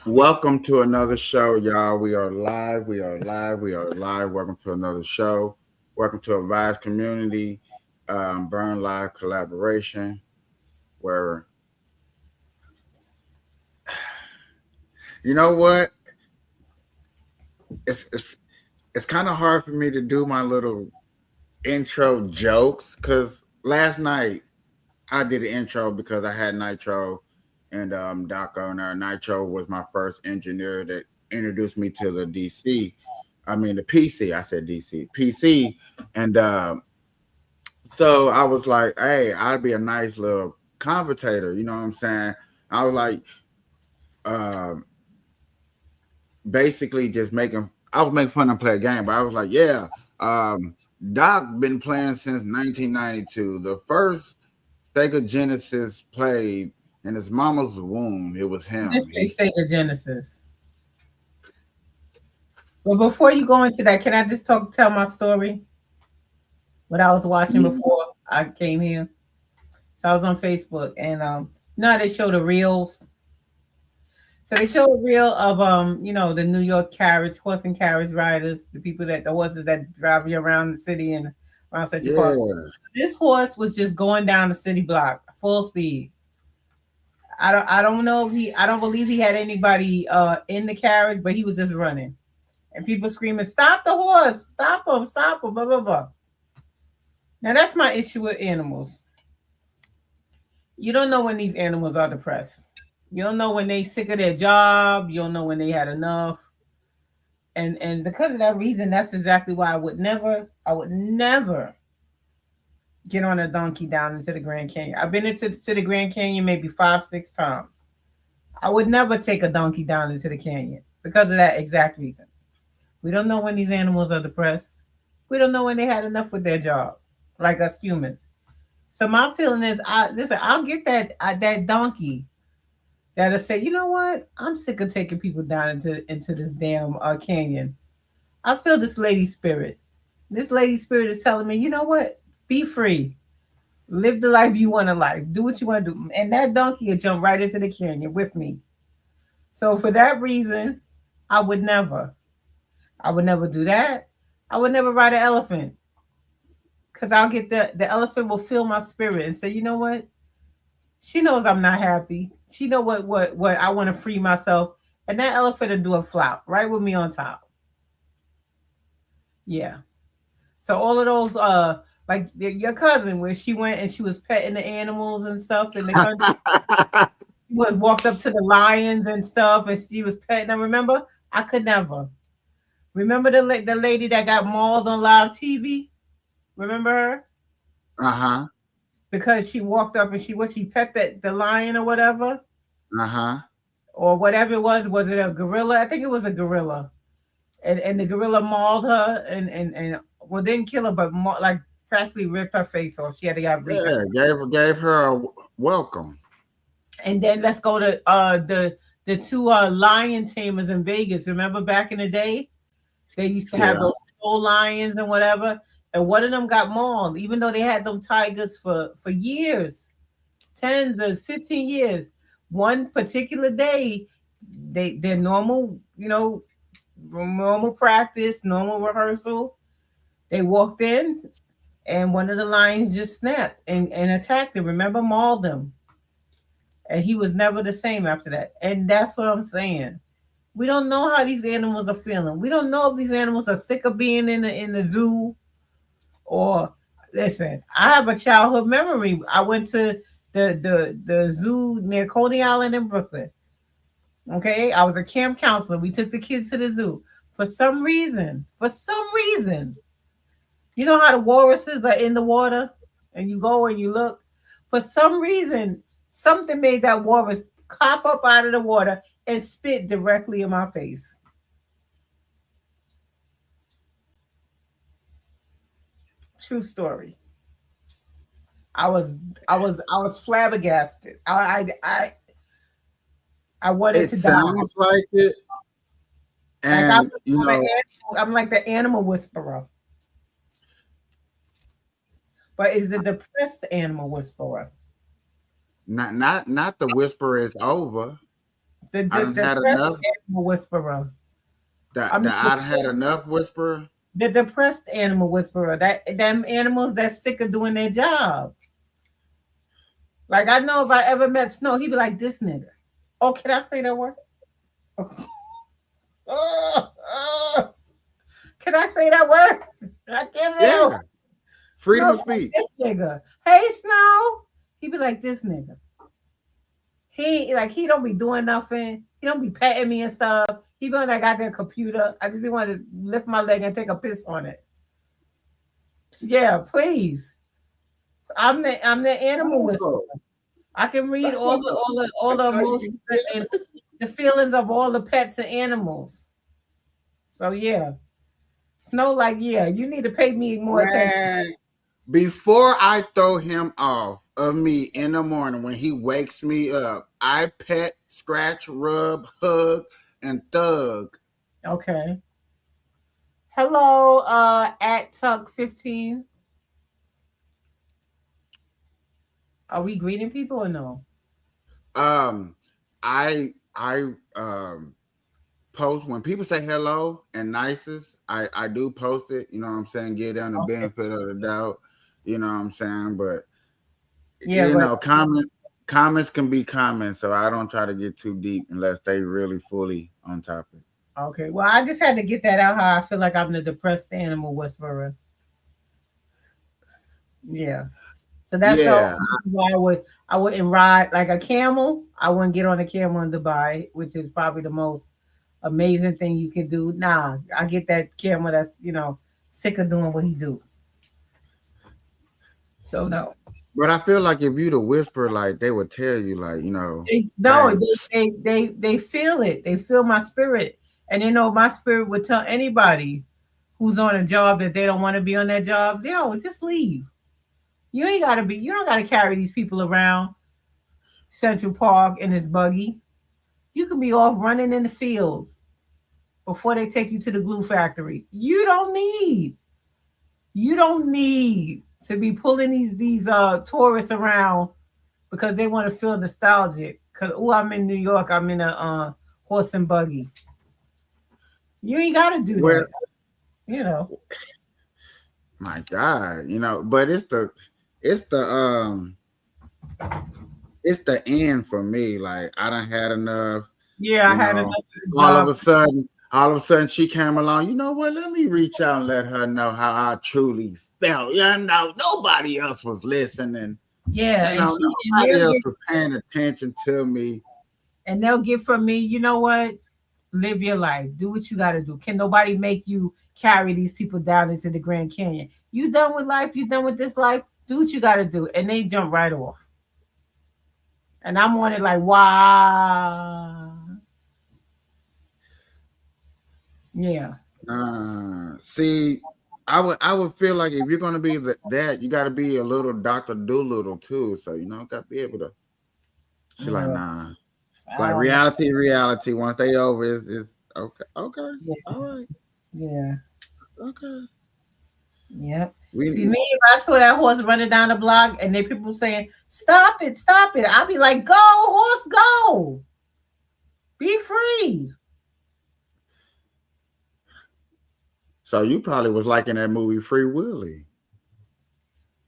Welcome to another show, y'all. We are live. We are live. We are live. Welcome to another show. Welcome to a Vibes Community Burn Live collaboration where, you know what? It's it's it's kind of hard for me to do my little intro jokes because last night I did an intro because I had Nitro and Doc Owner. Nitro was my first engineer that introduced me to the DC. I mean the PC. I said DC PC, and so I was like, "Hey, I'd be a nice little commentator." You know what I'm saying? I was like, um, basically just making. I was making fun and play a game, but I was like, "Yeah, um, Doc been playing since 1992. The first Sega Genesis played in his mama's womb. It was him. This they say the Genesis. But before you go into that, can I just tell my story? What I was watching before I came here. So I was on Facebook and now they show the reels. So they show a reel of the New York carriage, horse and carriage riders, the horses that drive you around the city and around Central Park. Yeah. This horse was just going down the city block, full speed. I don't know if I don't believe he had anybody in the carriage, but he was just running. And people screaming, "Stop the horse, stop him, blah blah blah." Now that's my issue with animals. You don't know when these animals are depressed. You don't know when they sick of their job. You don't know when they had enough. And because of that reason, that's exactly why I would never get on a donkey down into the Grand Canyon. I've been into to the Grand Canyon maybe 5, 6 times. I would never take a donkey down into the canyon because of that exact reason. We don't know when these animals are depressed. We don't know when they had enough with their job, like us humans. So my feeling is, I'll get that donkey that'll say, you know what? I'm sick of taking people down into this damn canyon. I feel this lady spirit. This lady spirit is telling me, you know what? Be free. Live the life you want to live. Do what you want to do. And that donkey will jump right into the canyon with me. So for that reason, I would never. I would never do that. I would never ride an elephant. Because I'll get the elephant will feel my spirit and say, you know what? She knows I'm not happy. She know what I want to free myself. And that elephant will do a flop right with me on top. Yeah. So all of those like your cousin where she went and she was petting the animals and stuff in the country. She was walked up to the lions and stuff and she was petting them. Remember? I could never. Remember the lady that got mauled on live TV? Remember her? Uh-huh. Because she walked up and she pet the lion or whatever Uh-huh. or whatever it was. Was it a gorilla? I think it was a gorilla. And the gorilla mauled her and well didn't kill her but like practically ripped her face off. She had to get Yeah, gave her a welcome. And then let's go to the two lion tamers in Vegas. Remember back in the day, they used to have Yeah. those soul lions and whatever. And one of them got mauled, even though they had them tigers for years, 10 to 15 years. One particular day, their normal, normal practice, normal rehearsal. They walked in, and one of the lions just snapped and attacked him. Remember, mauled him, and he was never the same after that. And that's what I'm saying. We don't know how these animals are feeling. We don't know if these animals are sick of being in the zoo or listen. I have a childhood memory. I went to the zoo near Coney Island in Brooklyn. Okay, I was a camp counselor. We took the kids to the zoo. For some reason, you know how the walruses are in the water, and you go and you look. For some reason, something made that walrus pop up out of the water and spit directly in my face. True story. I was flabbergasted. I wanted It to die. sounds like it. Like And I'm like the animal whisperer, but is the depressed animal whisperer? Not the whisper is over. I The done had depressed enough. animal whisperer. I mean, That I had enough whisper. the depressed animal whisperer. That them animals that's sick of doing their job. Like I know if I ever met Snow, he'd be like this nigga. Oh, can I say that word? Oh, oh, can I say that word? I can't say that word. Yeah, freedom Snow of be like speech. this nigga. Hey Snow. He be like this nigga. He don't be doing nothing. He don't be petting me and stuff. He be on that goddamn computer. I just be wanting to lift my leg and take a piss on it. Yeah, please. I'm the animal whisperer. Oh, I can read oh, all the that's how you emotions can feel. and the feelings of all the pets and animals. So yeah. Snow like, yeah, you need to pay me more attention. Man, before I throw him off of me in the morning when he wakes me up, I pet, scratch, rub, hug, and thug. Okay. Hello, at Tuck 15. Are we greeting people or no? Um, I post when people say hello and nicest. I do post it. You know what I'm saying? Give them the Okay. benefit of the doubt. You know what I'm saying? But Yeah, you but know, comments can be comments, so I don't try to get too deep unless they really fully on topic. okay. Well, I just had to get that out how I feel like I'm the depressed animal whisperer. Yeah. So that's the Yeah, only reason why I wouldn't ride like a camel. I wouldn't get on a camel in Dubai, which is probably the most amazing thing you can do. Nah, I get that camel that's sick of doing what he do. So no, but I feel like if you to whisper, like they would tell you, like no, hey, they feel it. They feel my spirit, and my spirit would tell anybody who's on a job that they don't want to be on that job. Yo, just leave. You ain't gotta be. You don't gotta carry these people around Central Park in his buggy. You can be off running in the fields before they take you to the glue factory. You don't need to be pulling these tourists around because they want to feel nostalgic. Cause I'm in New York, I'm in a horse and buggy. You ain't gotta do well, that. You know. my God, but it's the it's the end for me. Like I done had enough. Yeah, I You had another know, all of job. a sudden, all of a sudden she came along. You know what? Let me reach out and let her know how I truly felt. Nobody else was listening. Yeah, and Nobody else was paying attention to me. they'll get from me, you know what? Live your life. Do what you gotta do. Can nobody make you carry these people down into the Grand Canyon? You done with life, you done with this life, do what you gotta do. And they jump right off. And I'm on it like, wow. Yeah. See, I would feel like if you're gonna be that, you got to be a little Doctor Doolittle too. So got to be able to. She like Yeah. nah, I like don't know. reality. Once they over, it's okay, okay, Yeah. all right, Yeah. okay. Yep. We See me if I saw that horse running down the block and then people saying, stop it. I'll be like, go, horse, go. Be free. so you probably was liking that movie Free Willy.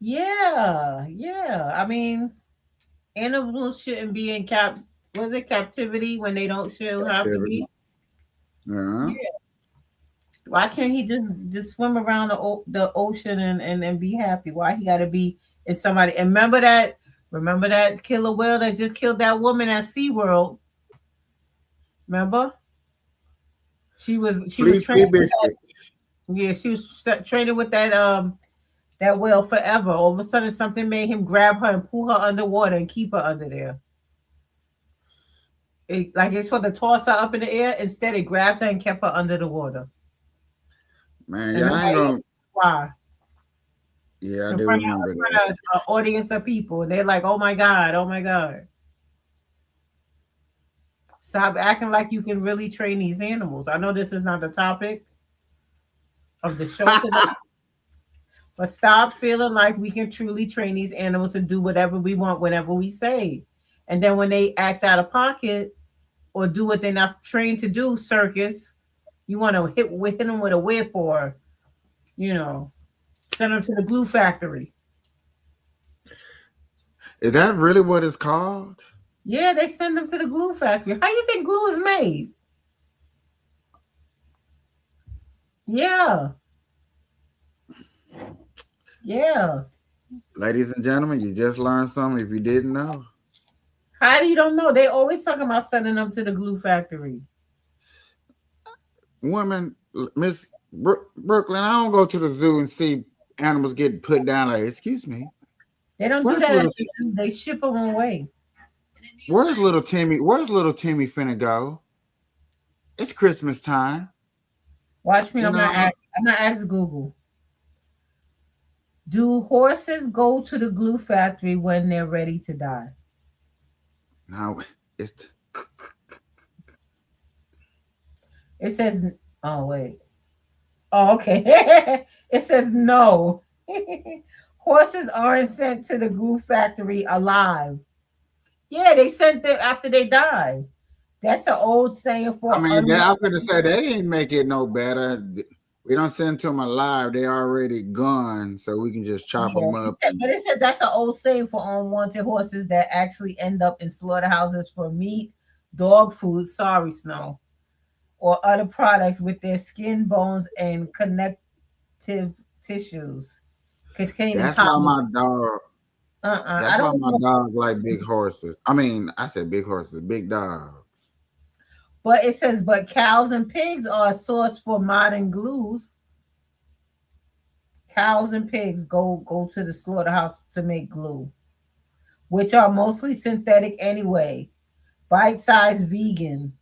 Yeah. Yeah. I mean, animals shouldn't be in was it captivity when they don't should have to Captivity. be? Yeah. Yeah. Why can't he just swim around the ocean and be happy? Why he got to be in somebody? And remember that killer whale that just killed that woman at SeaWorld? Remember? She was Flea training with that. biscuit. Yeah, she was training with that whale forever. All of a sudden, something made him grab her and pull her underwater and keep her under there. Like it's supposed to toss her up in the air. Instead, it grabbed her and kept her under the water. Man, And yeah, I ain't nobody gonna. asked why. Yeah, I In do front remember that. of an audience of people, and they're like, "Oh my god, oh my god!" Stop acting like you can really train these animals. I know this is not the topic of the show today, But stop feeling like we can truly train these animals to do whatever we want whenever we say. And then when they act out of pocket or do what they're not trained to do, circus, you want to hit them with a whip or, you know, send them to the glue factory. Is that really what it's called? Yeah, they send them to the glue factory. How you think glue is made? Yeah, yeah. Ladies and gentlemen, you just learned something if you didn't know. How do you don't know? They always talking about sending them to the glue factory. Women, Miss Brooklyn, I don't go to the zoo and see animals get put down. Like, excuse me, They don't do where's that at little the zoo. They ship them away. where's little Timmy? Where's little Timmy finna go? It's Christmas time, Watch me. you I'm know. gonna ask. I'm gonna ask Google. Do horses go to the glue factory when they're ready to die? Now it's It says. Oh wait. Oh okay. It says no. Horses aren't sent to the glue factory alive. Yeah, they sent them after they die. That's an old saying I for mean, unwanted. I'm gonna say they ain't make it no better. We don't send them alive; they already gone, so we can just chop Yeah, them up. but it said that's an old saying for unwanted horses that actually end up in slaughterhouses for meat, dog food. Sorry, Snow, or other products with their skin, bones, and connective tissues containing That's why polyps. my dog. I That's why don't my know. dog like big horses. I mean, I said big horses, big dogs. But it says, but cows and pigs are a source for modern glues. Cows and pigs go to the slaughterhouse to make glue, which are mostly synthetic anyway. Bite-sized vegan.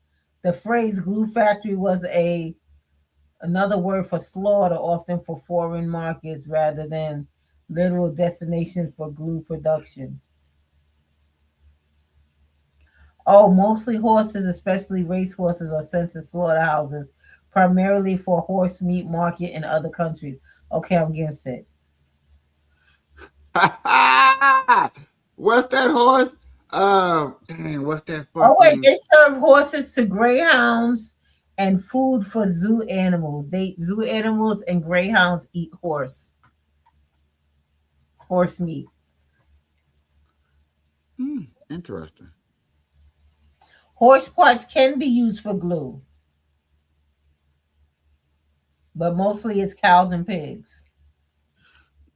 The phrase glue factory was a another word for slaughter, often for foreign markets rather than literal destination for glue production. Oh, mostly horses, especially race horses, are sent to slaughterhouses, primarily for horse meat market in other countries. Okay, I'm getting sick. What's that horse? Dang, what's that Oh wait, fucking? they serve horses to greyhounds and food for zoo animals. They zoo animals and greyhounds eat horse meat. Interesting. Horse parts can be used for glue, but mostly it's cows and pigs.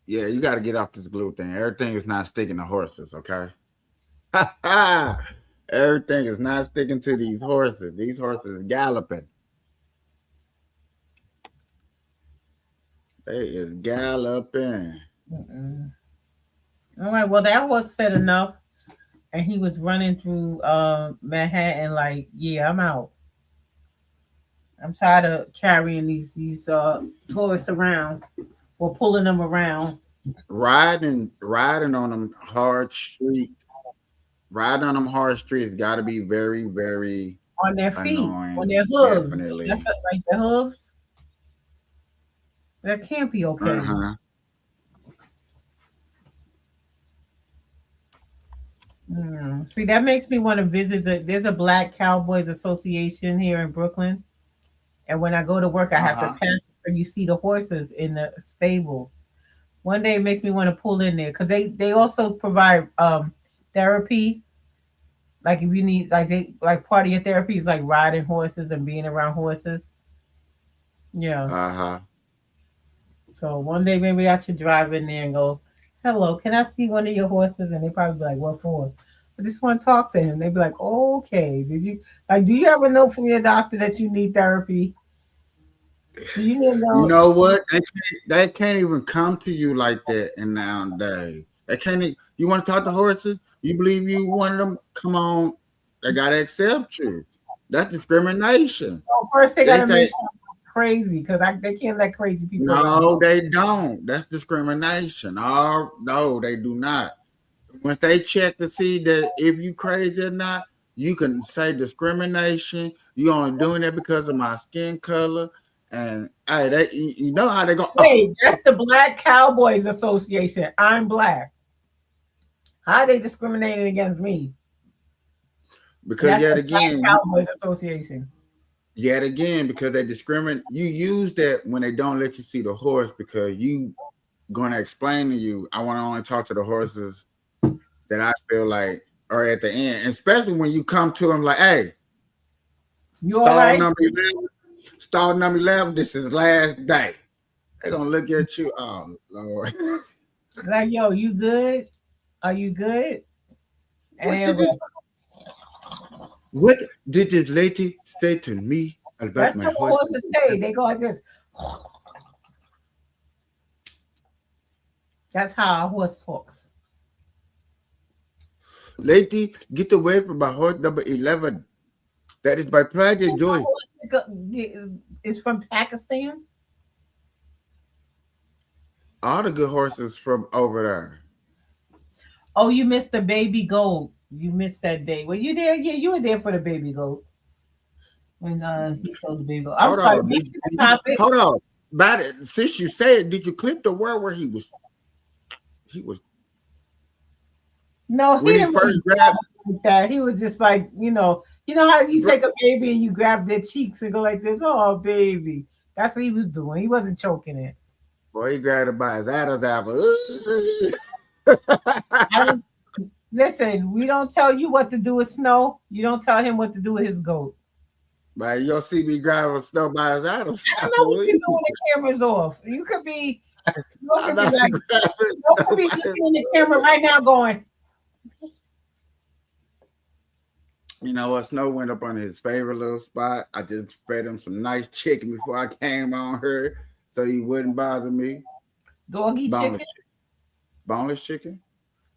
Yeah, you got to get off this glue thing. Everything is not sticking to horses, okay? Everything is not sticking to these horses. These horses are galloping. They is galloping. Mm-mm. All right, well that horse said enough, and he was running through Manhattan like, yeah, I'm out. I'm tired of carrying these tourists around or pulling them around Riding on them hard streets. Riding on them hard streets got to be very, very on their feet, on annoying. their hooves. That's Definitely. it, like the hooves. That can't be Uh okay. huh. See, that makes me want to visit there's a Black Cowboys Association here in Brooklyn. And when I go to work, I Uh have to huh. pass where you see the horses in the stable. One day it makes me want to pull in there because they also provide therapy. Like if you need like part of your therapy is like riding horses and being around horses. Yeah. Uh huh. So one day maybe I should drive in there and go, "Hello, can I see one of your horses?" And they probably be like, "What for?" I just want to talk to him. They'd be like, oh, "Okay, did you like? Do you ever know from your doctor that you need therapy? Do you need to You know?" know what? They can't even come to you like that in nowadays. They can't. You want to talk to horses? You believe you one of them? Come on, they gotta accept you. That's discrimination. Well, first they They gotta make say sure I'm crazy because they can't let crazy people around. no, they don't. That's discrimination. Oh no, they do not. Once they check to see that if you crazy or not, you can say discrimination. You only doing that because of my skin color, And hey, you know how they go. Oh, Wait, that's the Black Cowboys Association. I'm black. How are they discriminating against me? And because that's the Black Cowboys Association. yet again, because they discriminate. You use that when they don't let you see the horse because you gonna explain to you. I want to only talk to the horses that I feel like are at the end, and especially when you come to them like, hey, You all stall right? number 11, stall number 11. This is last day. They gonna look at you. Oh Lord, Like, yo, you good? Are you good? And what they'll did go, this? What did this lady say to me about that's my not what horse? horses say. They go like this. That's how a horse talks. Lady, get away from my horse number 11. That is my pride and joy. It's from Pakistan. All the good horses from over there. Oh, you missed the baby goat. You missed that day. Were you there? Yeah, you were there for the baby goat when he sold the baby goat. I'm Hold sorry. on. Back to the topic. Hold on. About it, since you said, did you clip the word where he was No, he when he didn't first really grab grabbed? it like that. He was just like, you know how you Bro, take a baby and you grab their cheeks and go like this. Oh, baby. That's what he was doing. He wasn't choking it. boy, he grabbed it by his Adam's apple. I don't listen. We don't tell you what to do with Snow. You don't tell him what to do with his goat. Man, you'll see me grabbing snow by his Adam's I don't know what apple. you do when the camera's off. You could be. Snow I'm could be not like. grabbing Snow snow could be by his looking in the camera right now, going. You know what? Snow went up on his favorite little spot. I just fed him some nice chicken before I came on her, so he wouldn't bother me. Doggy Boneless, chicken. boneless chicken.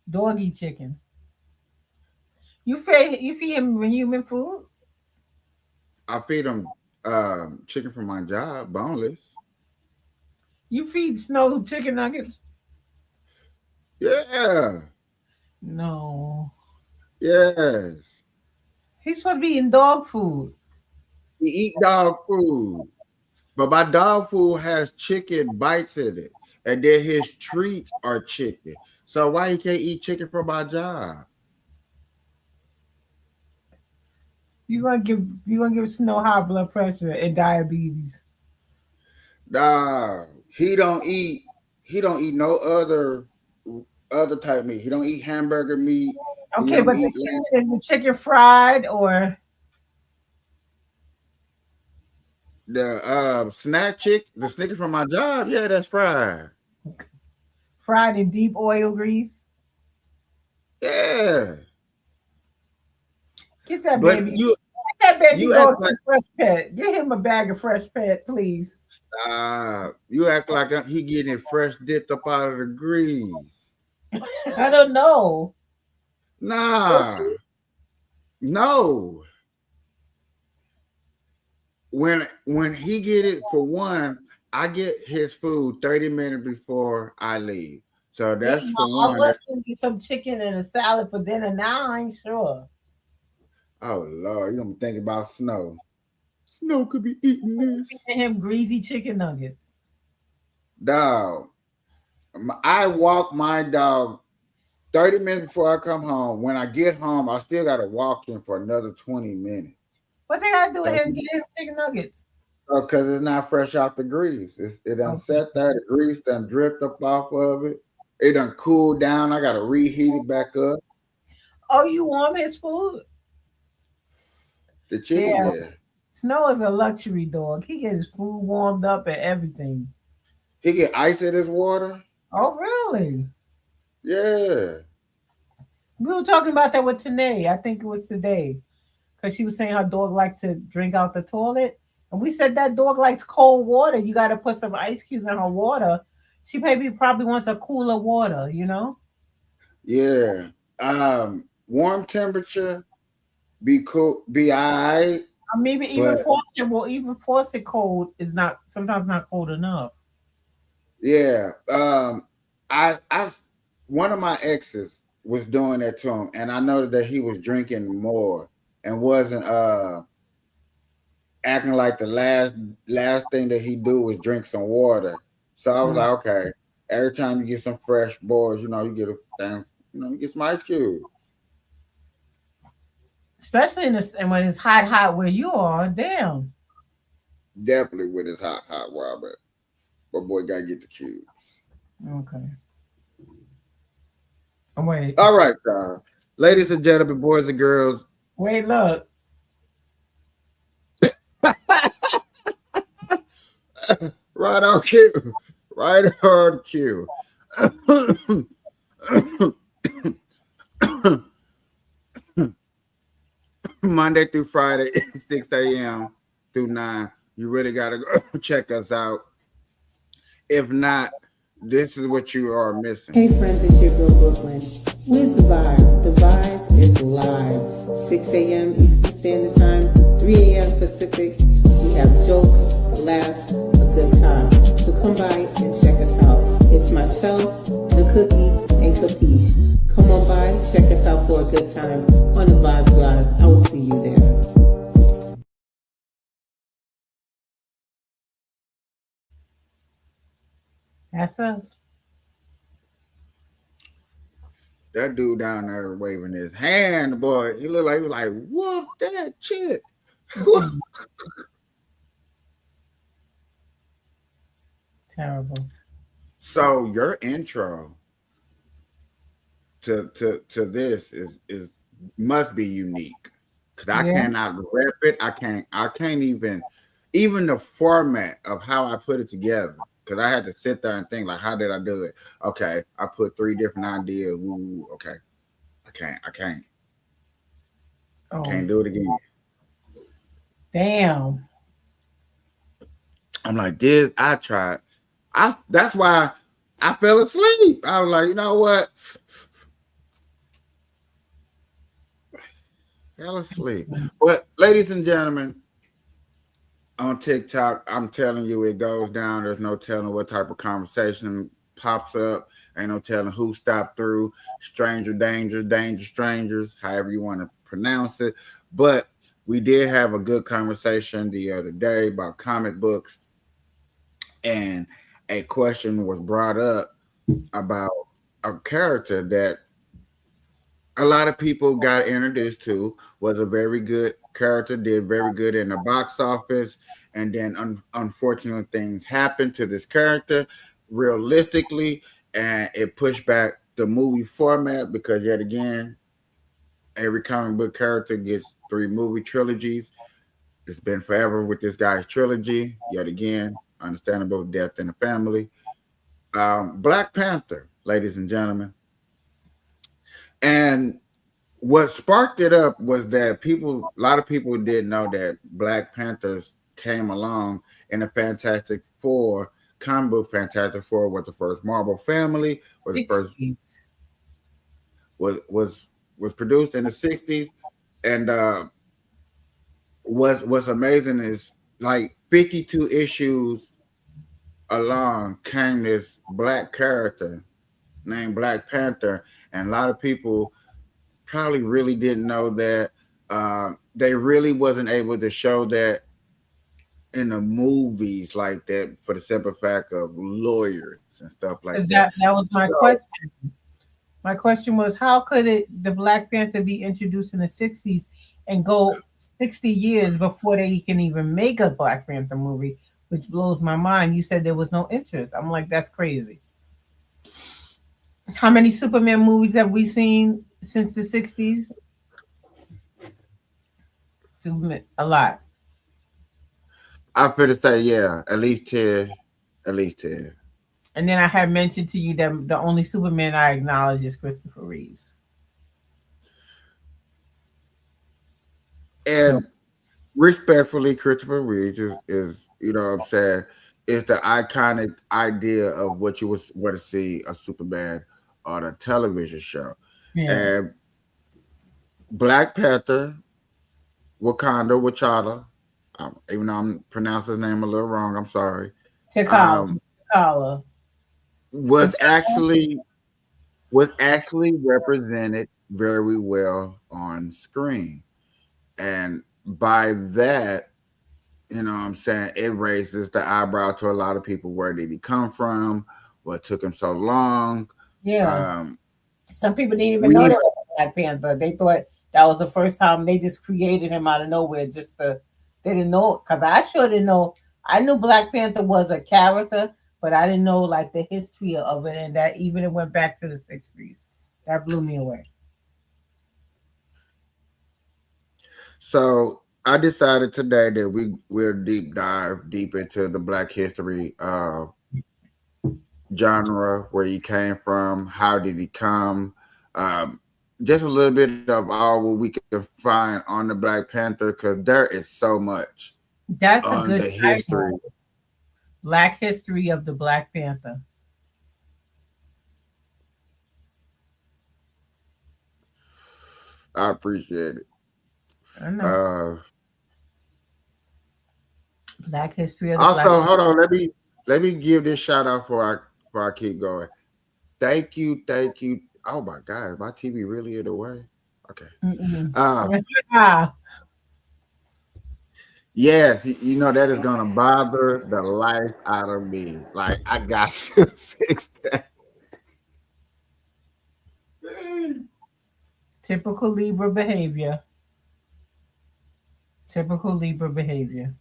Doggy chicken. You feed him human food. I feed him chicken from my job, boneless. You feed Snow chicken nuggets. Yeah, No, yes. he's supposed to be eating dog food. He eat dog food, but my dog food has chicken bites in it, and then his treats are chicken. So why he can't eat chicken from my job? You gonna give Snow high blood pressure and diabetes. Nah, he don't eat. He don't eat no other type meat. He don't eat hamburger meat. He Okay, don't but the eat chicken is the chicken fried or the snack chick, the snicker from my job. Yeah, that's fried. fried in deep oil grease? Yeah, Get that but baby. Get that baby you act go to like Fresh Pet. Get him a bag of Fresh Pet, please. you act like he getting it fresh dipped up out of the grease. I don't know. Nah, no. When he get it for one, I get his food 30 minutes before I leave. So Yeah, that's for I one. was That's thinking some chicken and a salad for dinner. Now I ain't sure. oh Lord, you gonna think about Snow. Snow could be eating this. Feeding him greasy chicken nuggets. Dog. I walk my dog 30 minutes before I come home. When I get home, I still gotta walk him for another 20 minutes. What they gotta do with So him getting him chicken nuggets? because it's not fresh out the grease. It done Okay. sat there, the grease done dripped up off of it. It done cooled down. I gotta reheat it back up. Oh, you warm his food? The chicken, Yeah. yeah. Snow is a luxury dog. He gets his food warmed up and everything. He get ice in his water. Oh, really? Yeah. We were talking about that with Tanae. I think it was today. Because she was saying her dog likes to drink out the toilet. And we said that dog likes cold water. You got to put some ice cubes in her water. She maybe probably wants a cooler water, you know? Yeah. Warm temperature be cool, be alright, Or maybe but even force it cold is not sometimes not cold enough. yeah. I one of my exes was doing that to him, and I noticed that he was drinking more and wasn't acting like the last thing that he do is drink some water. So I was Mm. like, okay. Every time you get some fresh boys, you get a thing, you get some ice cubes. Especially in this, and when it's hot, hot where you are. Damn. Definitely with his hot Robert. But boy gotta get the cubes. Okay. Oh, wait. All right, ladies and gentlemen, boys and girls. Wait, look. Right on cue. Right on cue. Monday through Friday, 6 a.m. through 9. You really got to go check us out. If not, this is what you are missing. Hey friends, it's your girl Brooklyn. Where's the vibe? The vibe is live. 6 a.m. Eastern Standard Time, 3 a.m. Pacific. We have jokes, laughs, a good time. So come by and check us out. It's myself, the cookie, and Capiche. Come on by, check us out for a good time on the Vibes Live. I will see you there. That's us. That dude down there waving his hand, boy. He was like, whoop that shit. Mm-mm. Terrible. So your intro to this is must be unique because I Yeah. cannot rep it. I can't even the format of how I put it together because I had to sit there and think like how did I do it? Okay, I put three different ideas. Ooh, okay, I can't Oh, do it again. damn. I'm like this. I tried. I That's why I fell asleep. I was like, you know what? Fell asleep. But ladies and gentlemen, on TikTok, I'm telling you, it goes down. There's no telling what type of conversation pops up. Ain't no telling who stopped through. Stranger danger, danger strangers, however you want to pronounce it. But we did have a good conversation the other day about comic books, and a question was brought up about a character that a lot of people got introduced to, was a very good character, did very good in the box office, and then unfortunate things happened to this character realistically, and it pushed back the movie format because yet again, every comic book character gets three movie trilogies. It's been forever with this guy's trilogy. Yet again, understandable death in the family. Black Panther, ladies and gentlemen, and what sparked it up was that a lot of people didn't know that Black Panthers came along in the Fantastic Four, comic book Fantastic Four was the first Marvel family, was the first 60s. was produced in the 60s. And what's amazing is like 52 issues along came this black character named Black Panther, and a lot of people probably really didn't know that they really wasn't able to show that in the movies like that for the simple fact of lawyers and stuff like 'Cause that. that was my So question. My question was, how could the Black Panther be introduced in the 60s and go 60 years before they can even make a Black Panther movie, which blows my mind. You said there was no interest. I'm like, that's crazy. How many Superman movies have we seen since the 60s? Superman, a lot. I feel to say, yeah, at least 10, at least 10. And then I had mentioned to you that the only Superman I acknowledge is Christopher Reeves. So, And respectfully, Christopher Reeves is you know what I'm saying, is the iconic idea of what you would want to see a Superman on a television show. yeah. And Black Panther, Wakanda, Wachada, even though I'm pronouncing his name a little wrong, I'm sorry, T'Challa. um, T'Challa. was actually was actually represented very well on screen. And by that, You know what I'm saying? It raises the eyebrow to a lot of people. Where did he come from? What took him so long? Yeah. Um, Some people didn't even we know need that was Black Panther. They thought that was the first time they just created him out of nowhere. They didn't know because I sure didn't know. I knew Black Panther was a character, but I didn't know like the history of it and that even it went back to the 60s. That blew me away. So I decided today that we will deep dive deep into the Black History genre, where he came from, how did he come, um, just a little bit of all what we can find on the Black Panther, because there is so much That's a on the good history. title. Black History of the Black Panther. I appreciate it. I know. Uh, Black History of the Black Also, Panther. hold on, let me give this shout out before I keep going. Thank you, thank you. Oh my God, is my TV really in the way? Okay. Mm-mm. Uh, Ah, Yes, you know that is gonna bother the life out of me. Like I got to fix that. typical Libra behavior. Typical Libra behavior.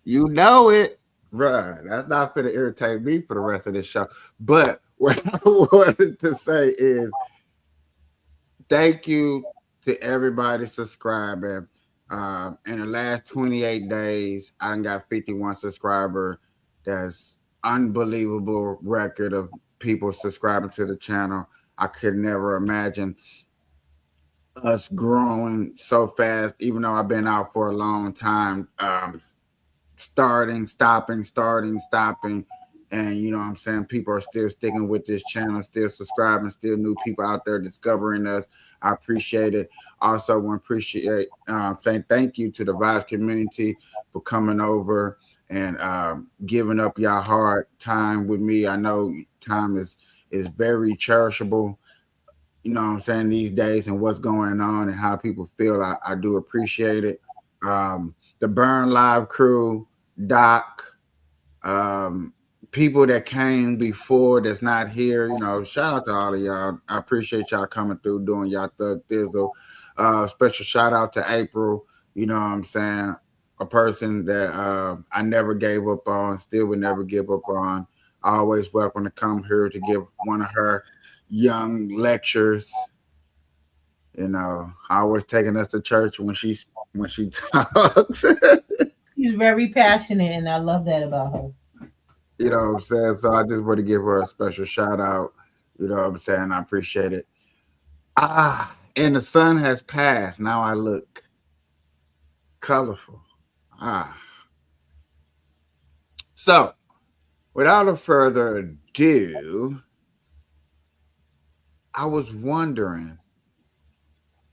You know it, bruh. That's not gonna irritate me for the rest of this show. But what I wanted to say is thank you to everybody subscribing. In the last 28 days, I done got 51 subscribers. That's unbelievable record of people subscribing to the channel. I could never imagine us growing so fast, even though I've been out for a long time. Starting, stopping. And you know what I'm saying? People are still sticking with this channel, still subscribing, still new people out there discovering us. I appreciate it. Also, want to appreciate saying thank you to the Vibes community for coming over and giving up your hard time with me. I know time is very cherishable, you know what I'm saying, these days and what's going on and how people feel. I do appreciate it. The Burn Live crew, Doc, um, people that came before that's not here, you know, shout out to all of y'all. I appreciate y'all coming through, doing y'all thug thizzle. Special shout out to April, you know what I'm saying? A person that I never gave up on, still would never give up on. Always welcome to come here to give one of her young lectures. You know, always taking us to church when she talks. She's very passionate, and I love that about her. You know what I'm saying? So I just want to give her a special shout out. You know what I'm saying? I appreciate it. And the sun has passed. Now I look colorful. Ah. So without a further ado, I was wondering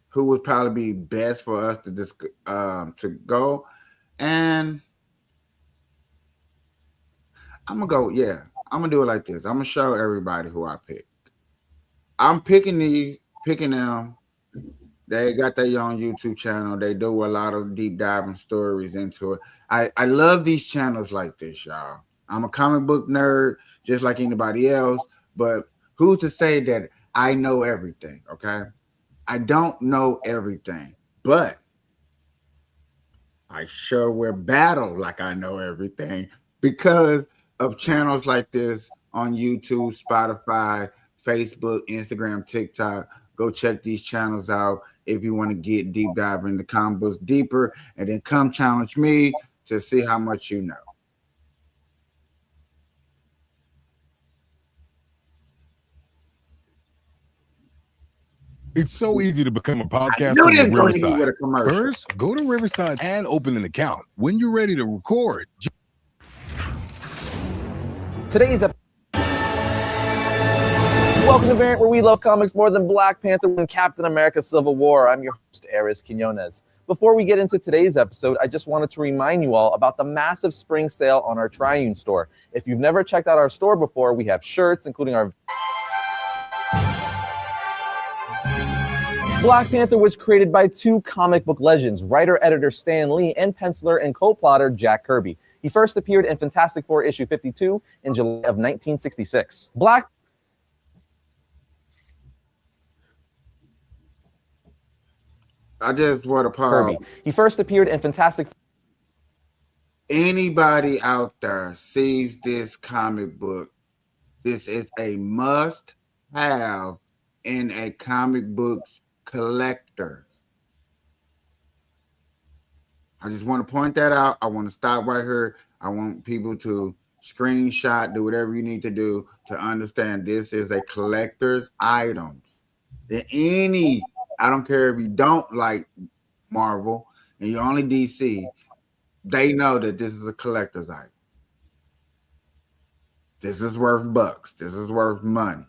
who would probably be best for us to go. And I'm gonna go, yeah. I'm gonna do it like this. I'm gonna show everybody who I pick. I'm picking them. They got their own YouTube channel. They do a lot of deep diving stories into it. I love these channels like this, y'all. I'm a comic book nerd, just like anybody else. But who's to say that I know everything? Okay, I don't know everything, but I sure will battle like I know everything because of channels like this on YouTube, Spotify, Facebook, Instagram, TikTok. Go check these channels out if you want to get deep dive into comic books deeper, and then come challenge me to see how much you know. It's so easy to become a I podcaster knew this with gonna hit me with Riverside. a commercial. First, go to Riverside and open an account. When you're ready to record, Today's episode. Welcome to Variant, where we love comics more than Black Panther and Captain America Civil War. I'm your host, Aris Quinones. Before we get into today's episode, I just wanted to remind you all about the massive spring sale on our Triune store. If you've never checked out our store before, we have shirts, including our Black Panther was created by two comic book legends, writer-editor Stan Lee and penciler and co-plotter Jack Kirby. He first appeared in Fantastic Four issue 52 in July of 1966. I just want to pause. Kirby. He first appeared in Fantastic. Anybody out there sees this comic book, this is a must-have in a comic books collector. I just want to point that out. I want to stop right here. I want people to screenshot, do whatever you need to do to understand this is a collector's items. I don't care if you don't like Marvel and you're only DC, they know that this is a collector's item. This is worth bucks. This is worth money.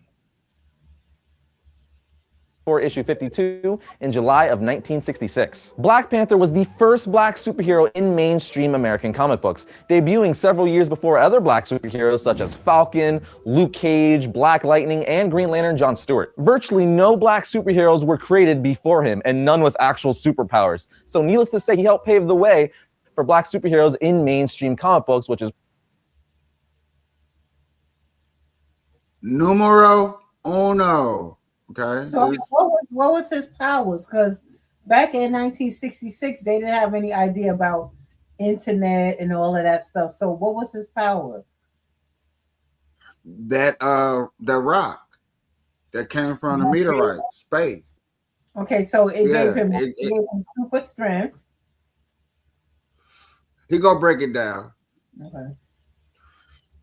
For issue 52 in July of 1966. Black Panther was the first black superhero in mainstream American comic books, debuting several years before other black superheroes such as Falcon, Luke Cage, Black Lightning, and Green Lantern John Stewart. Virtually no black superheroes were created before him, and none with actual superpowers. So needless to say, he helped pave the way for black superheroes in mainstream comic books, which is numero uno. Okay. So what was his powers? Because back in 1966, they didn't have any idea about internet and all of that stuff. So what was his power? That the rock that came from the meteorite space. Okay, so it gave him super strength. He gonna break it down. Okay.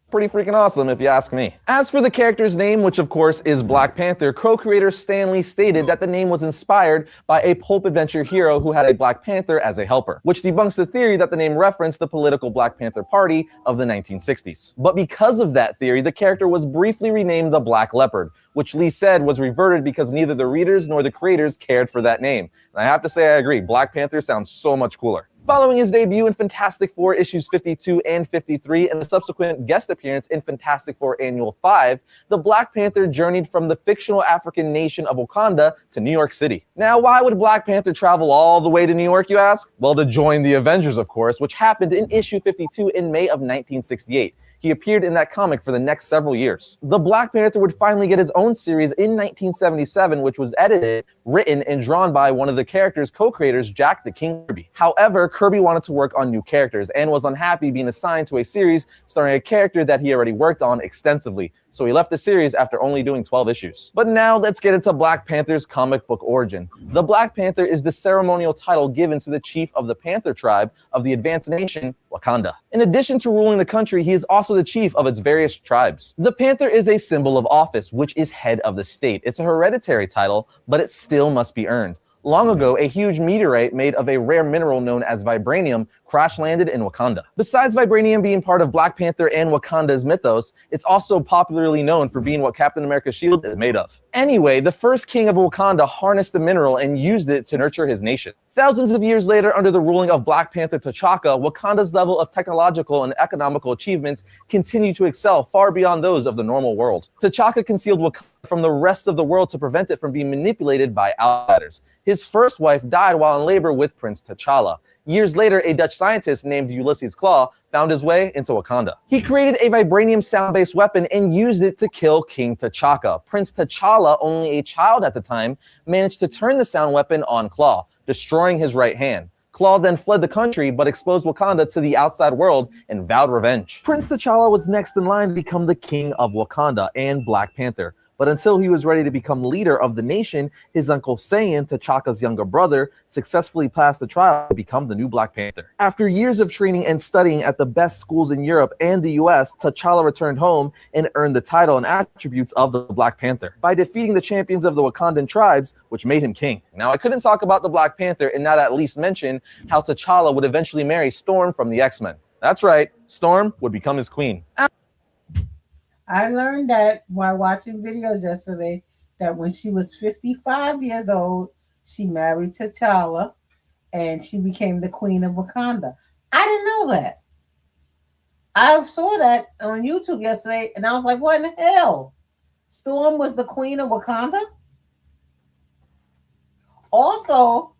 pretty freaking awesome if you ask me. As for the character's name, which of course is Black Panther, co-creator Stan Lee stated that the name was inspired by a pulp adventure hero who had a Black Panther as a helper, which debunks the theory that the name referenced the political Black Panther Party of the 1960s. But because of that theory, the character was briefly renamed the Black Leopard, which Lee said was reverted because neither the readers nor the creators cared for that name. And I have to say I agree, Black Panther sounds so much cooler. Following his debut in Fantastic Four issues 52 and 53 and the subsequent guest appearance in Fantastic Four Annual 5, the Black Panther journeyed from the fictional African nation of Wakanda to New York City. Now, why would Black Panther travel all the way to New York, you ask? Well, to join the Avengers, of course, which happened in issue 52 in May of 1968. He appeared in that comic for the next several years. The Black Panther would finally get his own series in 1977, which was edited, written, and drawn by one of the character's co-creators, Jack the King Kirby. However, Kirby wanted to work on new characters and was unhappy being assigned to a series starring a character that he already worked on extensively, so he left the series after only doing 12 issues. But now let's get into Black Panther's comic book origin. The Black Panther is the ceremonial title given to the chief of the Panther tribe of the advanced nation, Wakanda. In addition to ruling the country, he is also the chief of its various tribes. The Panther is a symbol of office, which is head of the state. It's a hereditary title, but it still must be earned. Long ago, a huge meteorite made of a rare mineral known as vibranium crash-landed in Wakanda. Besides vibranium being part of Black Panther and Wakanda's mythos, it's also popularly known for being what Captain America's shield is made of. Anyway, the first king of Wakanda harnessed the mineral and used it to nurture his nation. Thousands of years later, under the ruling of Black Panther T'Chaka, Wakanda's level of technological and economical achievements continue to excel far beyond those of the normal world. T'Chaka concealed Wakanda from the rest of the world to prevent it from being manipulated by outsiders. His first wife died while in labor with Prince T'Challa. Years later, a Dutch scientist named Ulysses Claw found his way into Wakanda. He created a vibranium sound-based weapon and used it to kill King T'Chaka. Prince T'Challa, only a child at the time, managed to turn the sound weapon on Claw, destroying his right hand. Claw then fled the country, but exposed Wakanda to the outside world and vowed revenge. Prince T'Challa was next in line to become the king of Wakanda and Black Panther. But until he was ready to become leader of the nation, his uncle Saiyan, T'Chaka's younger brother, successfully passed the trial to become the new Black Panther. After years of training and studying at the best schools in Europe and the US, T'Challa returned home and earned the title and attributes of the Black Panther by defeating the champions of the Wakandan tribes, which made him king. Now, I couldn't talk about the Black Panther and not at least mention how T'Challa would eventually marry Storm from the X-Men. That's right, Storm would become his queen. I learned that while watching videos yesterday that when she was 55 years old, she married T'Challa and she became the queen of Wakanda. I didn't know that. I saw that on YouTube yesterday and I was like, what in the hell? Storm was the queen of Wakanda? Also,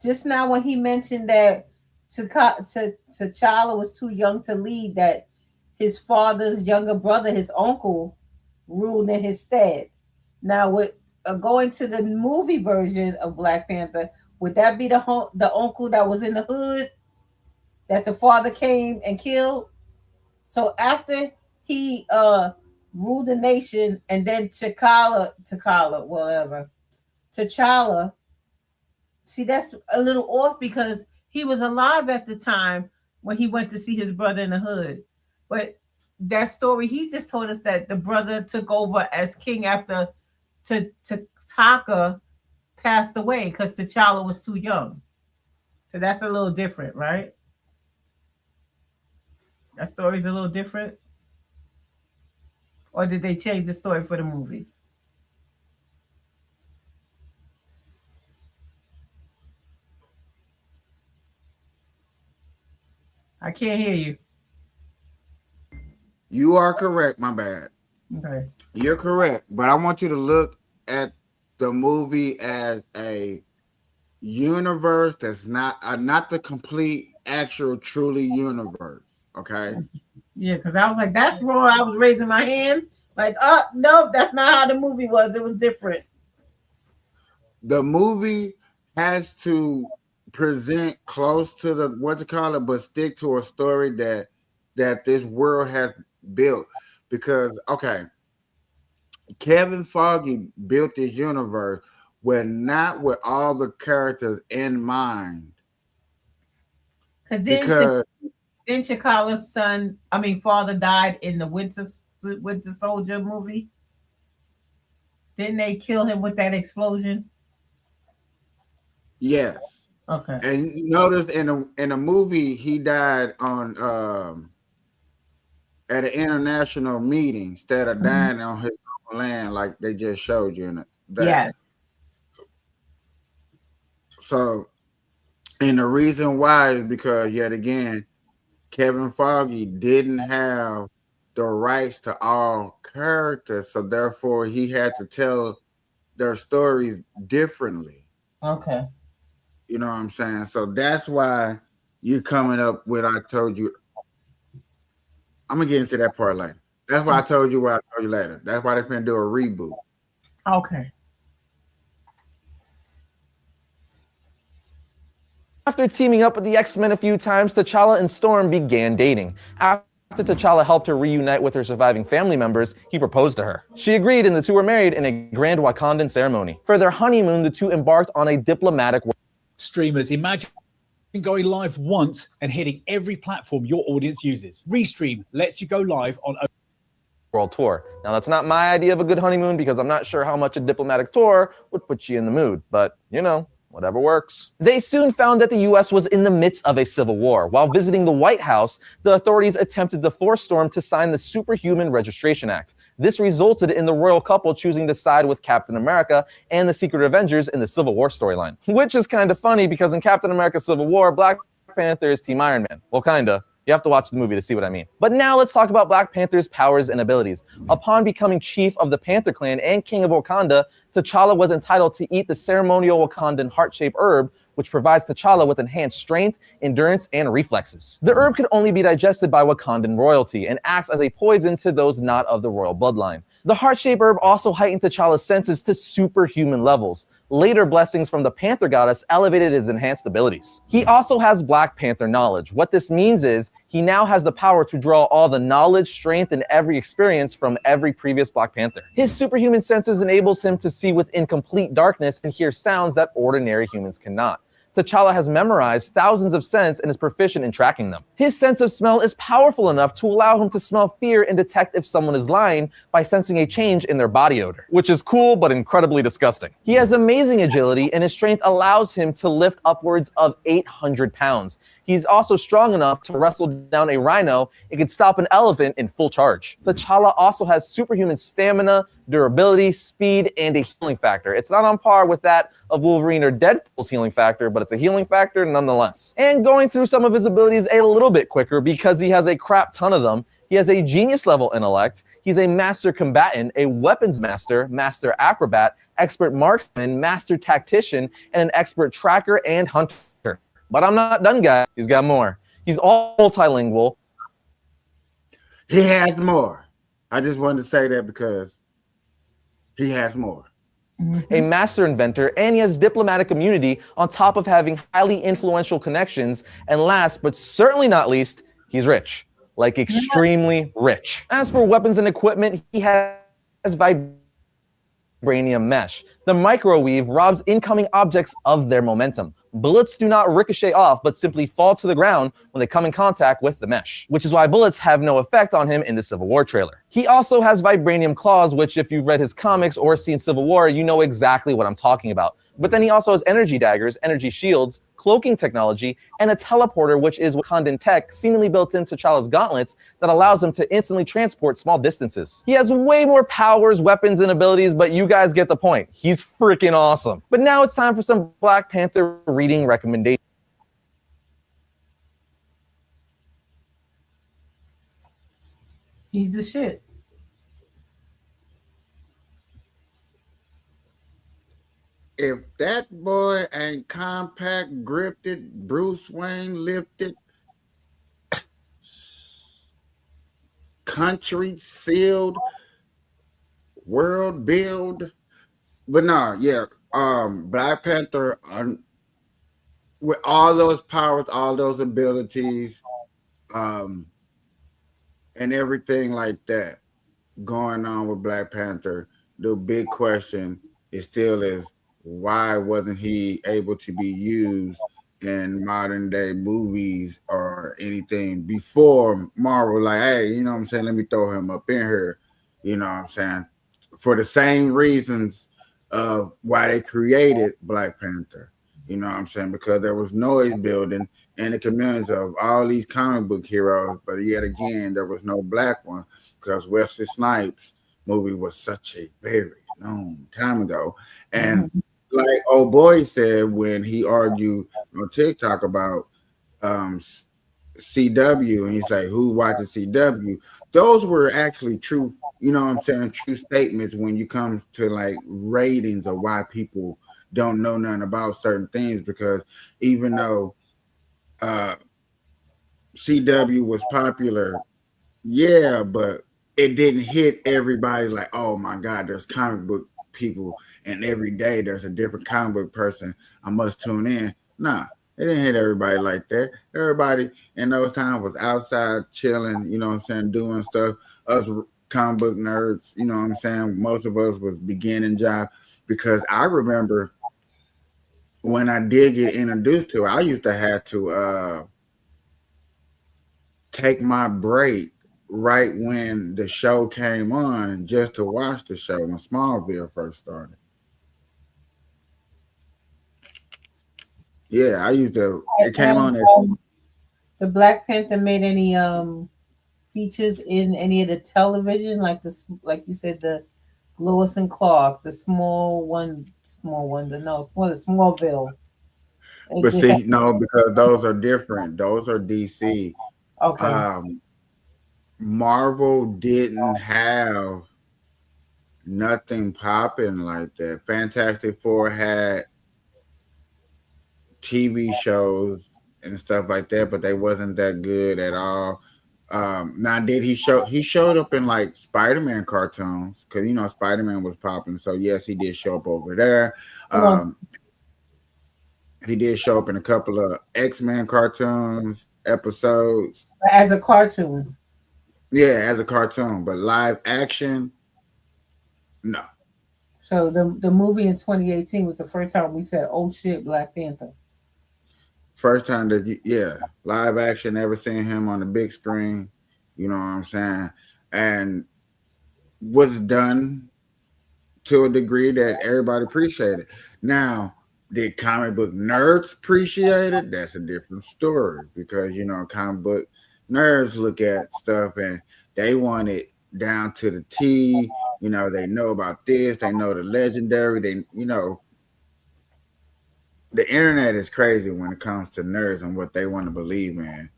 just now when he mentioned that T'Challa was too young to lead, that his father's younger brother, his uncle, ruled in his stead. Now, with going to the movie version of Black Panther, would that be the uncle that was in the hood that the father came and killed? So after he ruled the nation, and then T'Challa, see, that's a little off because he was alive at the time when he went to see his brother in the hood. But that story, he just told us that the brother took over as king after T'Chaka passed away because T'Challa was too young. So that's a little different, right? That story's a little different. Or did they change the story for the movie? I can't hear you. You are correct. My bad. Okay. You're correct, but I want you to look at the movie as a universe that's not the complete, actual, truly universe. Okay. Yeah, because I was like, that's wrong. I was raising my hand. Like, oh, no, that's not how the movie was. It was different. The movie has to present close to the what to call it, but stick to a story that this world has built. Because okay, Kevin Feige built this universe not with all the characters in mind. Because then Chikala's father died in the Winter Soldier movie. Didn't they kill him with that explosion? Yes. Okay. And notice in a movie he died on at an international meeting instead of dying on his own land like they just showed you in that. Yes. So, and the reason why is because yet again, Kevin Feige didn't have the rights to all characters, so therefore he had to tell their stories differently. Okay. You know what I'm saying? So that's why you're coming up with I told you. I'm gonna get into that part later. That's why I told you what I told you later. That's why they're gonna do a reboot. Okay. After teaming up with the X-Men a few times, T'Challa and Storm began dating. After T'Challa helped her reunite with her surviving family members, he proposed to her. She agreed, and the two were married in a grand Wakandan ceremony. For their honeymoon, the two embarked on a diplomatic Streamers, imagine going live once and hitting every platform your audience uses. Restream lets you go live on world tour. Now, that's not my idea of a good honeymoon because I'm not sure how much a diplomatic tour would put you in the mood, but you know, whatever works. They soon found that the US was in the midst of a civil war. While visiting the White House, the authorities attempted to force Storm to sign the Superhuman Registration Act. This resulted in the royal couple choosing to side with Captain America and the Secret Avengers in the Civil War storyline. Which is kind of funny because in Captain America Civil War, Black Panther is Team Iron Man. Well, kinda. You have to watch the movie to see what I mean. But now let's talk about Black Panther's powers and abilities. Upon becoming chief of the Panther clan and king of Wakanda, T'Challa was entitled to eat the ceremonial Wakandan heart-shaped herb, which provides T'Challa with enhanced strength, endurance, and reflexes. The herb could only be digested by Wakandan royalty and acts as a poison to those not of the royal bloodline. The heart-shaped herb also heightened T'Challa's senses to superhuman levels. Later blessings from the Panther goddess elevated his enhanced abilities. He also has Black Panther knowledge. What this means is he now has the power to draw all the knowledge, strength, and every experience from every previous Black Panther. His superhuman senses enables him to see within complete darkness and hear sounds that ordinary humans cannot. T'Challa has memorized thousands of scents and is proficient in tracking them. His sense of smell is powerful enough to allow him to smell fear and detect if someone is lying by sensing a change in their body odor, which is cool but incredibly disgusting. He has amazing agility and his strength allows him to lift upwards of 800 pounds. He's also strong enough to wrestle down a rhino and can stop an elephant in full charge. T'Challa also has superhuman stamina, durability, speed, and a healing factor. It's not on par with that of Wolverine or Deadpool's healing factor, but it's a healing factor nonetheless. And going through some of his abilities a little bit quicker because he has a crap ton of them, He has a genius level intellect. He's a master combatant, a weapons master, master acrobat, expert marksman, master tactician, and an expert tracker and hunter. But I'm not done, guys. He's got more. He's all multilingual. He has more. I just wanted to say that because he has more. A master inventor, and he has diplomatic immunity on top of having highly influential connections. And last, but certainly not least, he's rich. Like extremely rich. As for weapons and equipment, he has vibranium mesh. The microwave robs incoming objects of their momentum. Bullets do not ricochet off, but simply fall to the ground when they come in contact with the mesh, which is why bullets have no effect on him in the Civil War trailer. He also has vibranium claws, which if you've read his comics or seen Civil War, you know exactly what I'm talking about. But then he also has energy daggers, energy shields, cloaking technology, and a teleporter, which is Wakandan tech seemingly built into T'Challa's gauntlets that allows him to instantly transport small distances. He has way more powers, weapons, and abilities, but you guys get the point. He's freaking awesome. But now it's time for some Black Panther reading recommendations. He's the shit. If that boy ain't compact, gripped it, Bruce Wayne lifted, country sealed, world build. But no, yeah, Black Panther with all those powers, all those abilities, and everything like that going on with Black Panther, the big question is still is why wasn't he able to be used in modern day movies or anything before Marvel? Like, hey, you know what I'm saying? Let me throw him up in here. You know what I'm saying? For the same reasons of why they created Black Panther. You know what I'm saying? Because there was noise building in the communities of all these comic book heroes, but yet again, there was no black one because Wesley Snipes movie was such a very long time ago. And like old boy said when he argued on TikTok about um, CW, and he's like, "Who watches CW?" Those were actually true. You know what I'm saying? True statements when you come to like ratings of why people don't know nothing about certain things. Because even though uh, CW was popular, yeah, but it didn't hit everybody like, oh my God, there's comic book people, and every day there's a different comic book person. I must tune in. Nah, it didn't hit everybody like that. Everybody in those times was outside chilling, you know what I'm saying, doing stuff. Us comic book nerds, you know what I'm saying, most of us was beginning job because I remember when I did get introduced to it, I used to have to take my break right when the show came on just to watch the show when Smallville first started. Yeah, I used to. It came And on as the Black Panther made any features in any of the television, like like you said, the Lewis and Clark, the the Smallville. It but did that. see, no, because those are different. Those are DC. Okay. Um, Marvel didn't have nothing popping like that. Fantastic Four had TV shows and stuff like that, but they wasn't that good at all. Now did he showed up in like Spider-Man cartoons because you know Spider-Man was popping, so yes, he did show up over there. Um, he did show up in a couple of X-Men cartoons episodes. As a cartoon. Yeah, as a cartoon, but live action, no. So the movie in 2018 was the first time we said, "Oh shit, Black Panther." First time that yeah, live action, ever seen him on the big screen, you know what I'm saying? And was done to a degree that everybody appreciated. Now, did comic book nerds appreciate it? That's a different story because you know comic book nerds look at stuff and they want it down to the T. You know, they know about this, they know the legendary, they you know, the internet is crazy when it comes to nerds and what they want to believe in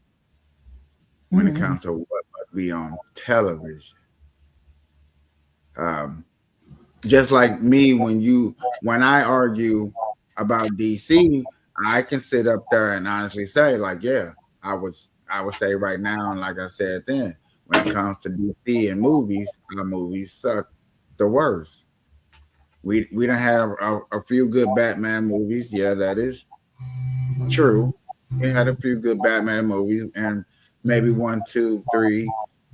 when it Mhm. comes to what must be on television. Um, just like me, when I argue about DC, I can sit up there and honestly say, like, yeah, I would say right now, and like I said then, when it comes to DC and movies, our movies suck the worst. We don't have a few good Batman movies. Yeah, that is true. We had a few good Batman movies, and maybe one, two, three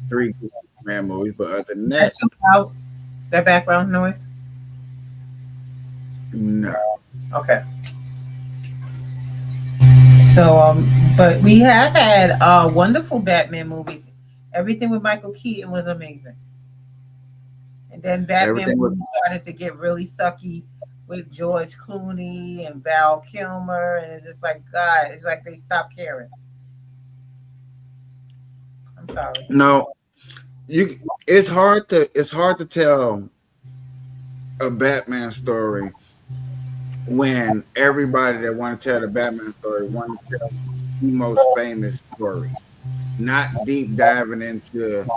good Batman movies. But other than That that, took out that background noise. no. Okay. So, but we have had wonderful Batman movies. Everything with Michael Keaton was amazing. And then Batman Everything was movies started to get really sucky with George Clooney and Val Kilmer, and it's just like God, it's like they stopped caring. I'm sorry. no. You, it's hard to tell a Batman story when everybody that want to tell the Batman story want to tell the most famous stories, not deep diving into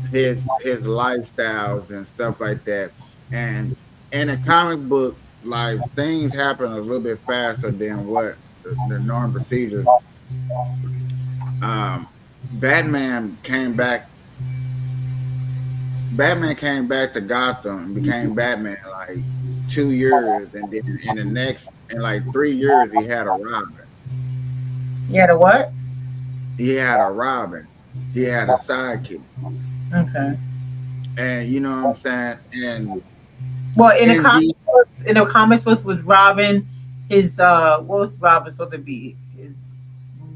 his lifestyles and stuff like that. And in a comic book, like things happen a little bit faster than what the norm procedures. Um, Batman came back. Batman came back to Gotham and became Batman like 2 years, and then in the next in like 3 years he had a Robin. Yeah, the what? He had a Robin. He had a sidekick, Okay. and you know what I'm saying. And Well, in the in the comics books was Robin, his what was Robin supposed to be? His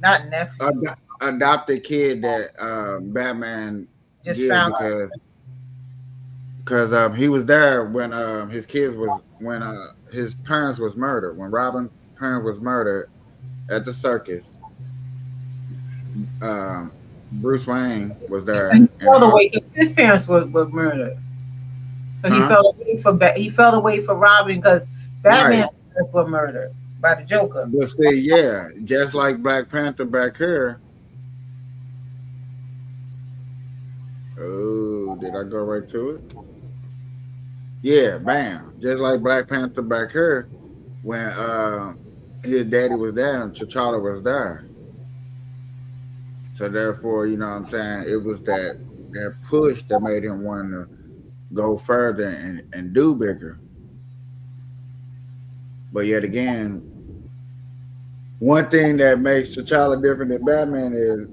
not nephew. adopted kid that Batman Just get found because he was there when his kids was when his parents was murdered, when Robin's parents was murdered at the circus. um, Bruce Wayne was he there, and fell away. His parents were murdered, so he huh? fell away for he fell away for Robin because Right. Batman's parents were murdered by the Joker. But see, yeah, just like Black Panther back here. Oh, did I go right to it? Yeah, bam. Just like Black Panther back here, when his daddy was there and T'Challa was there. So therefore, you know what I'm saying, it was that push that made him want to go further and do bigger. But yet again, one thing that makes T'Challa different than Batman is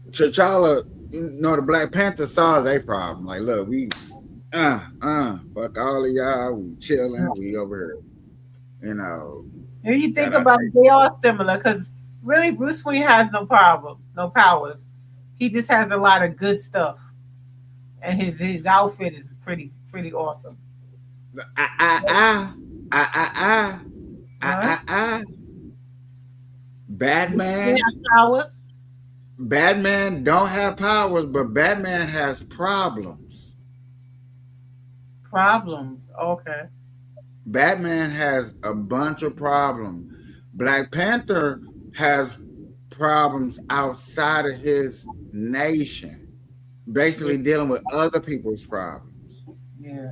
T'Challa, the Black Panther saw their problem. Like, look, fuck all of y'all. We chilling. We over here. And you think That I about take. it, they are similar because really Bruce Wayne has no problem, no powers. He just has a lot of good stuff, and his outfit is pretty awesome. I, I, I, I, I, Huh? I. He Batman, has powers. Batman don't have powers, but Batman has problems. Problems. Okay. Batman has a bunch of problems. Black Panther has problems outside of his nation, Yeah. basically dealing with other people's problems. Yeah.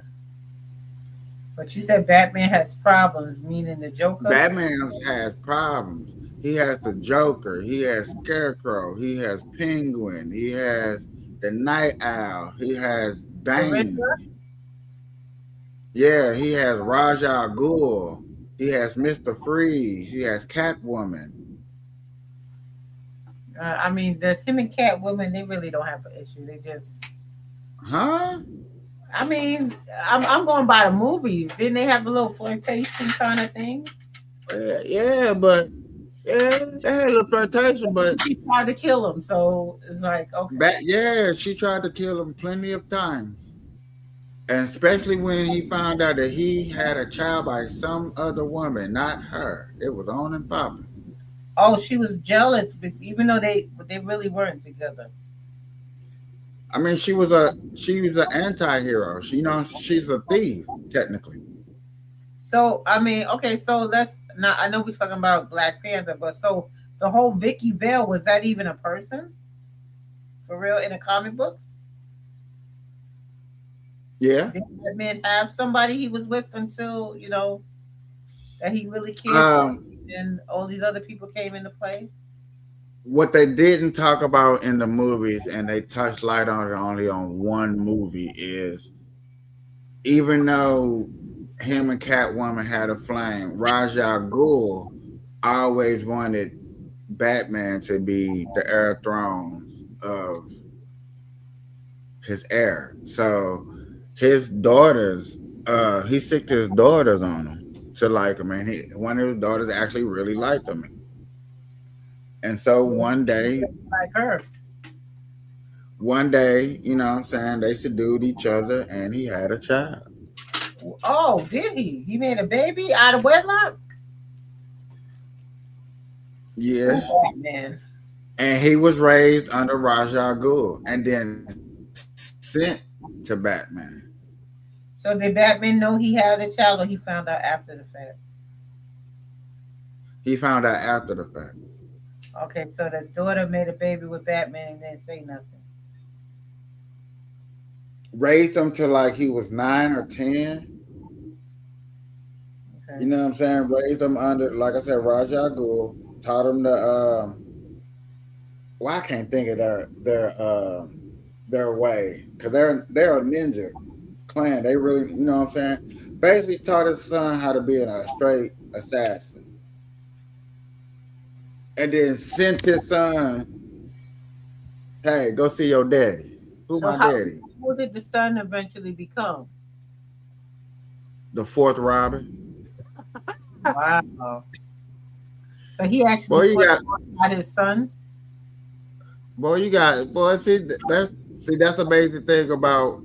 But you said Batman has problems, meaning the Joker. Batman has problems. He has the Joker, he has Scarecrow, he has Penguin, he has the Night Owl, he has The Bane. Riddler. Yeah, he has Ra's al Ghul, he has Mr. Freeze, he has Catwoman. I mean, there's him and Catwoman. They really don't have an issue. They just. Huh? I mean, I'm going by the movies. Didn't they have a little flirtation kind of thing? Yeah, but yeah, they had a flirtation, but She tried to kill him, so it's like okay. yeah, she tried to kill him plenty of times. And especially when he found out that he had a child by some other woman, not her. It was on and popping. Oh, she was jealous, even though they really weren't together. I mean, she was an anti-hero. She, she's a thief, technically. So I mean, okay, so let's now. I know we're talking about Black Panther, but so the whole Vicky Vale was that even a person? For real, in the comic books, Yeah. did Batman have somebody he was with until that he really cared for, Um, and all these other people came into play? what they didn't talk about in the movies, and they touched light on it only on one movie, is even though him and Catwoman had a flame, Ra's al Ghul always wanted Batman to be the heir thrones of his heir. So his daughters, he sicked his daughters on him to like him, and one of his daughters actually really liked him. And so Like her. one day, you know what I'm saying, they subdued each other and he had a child. Oh, did he? He made a baby out of wedlock? Yeah. Oh, Batman. And he was raised under Ra's al Ghul and then sent to Batman. So did Batman know he had a child, or he found out after the fact? He found out after the fact. Okay, so the daughter made a baby with Batman and didn't say nothing. Raised him to like he was 9 or 10. You Okay. know what I'm saying? Raised him under, like I said, Ra's al Ghul. Taught him the well, I can't think of their way because they're a ninja clan. They really, you know what I'm saying? Basically taught his son how to be a straight assassin, and then sent his son, "Hey, go see your daddy. Who So my how daddy? who did the son eventually become? The fourth Robin." Wow. So he actually Boy, you fought got out his son. boy. That's the basic thing about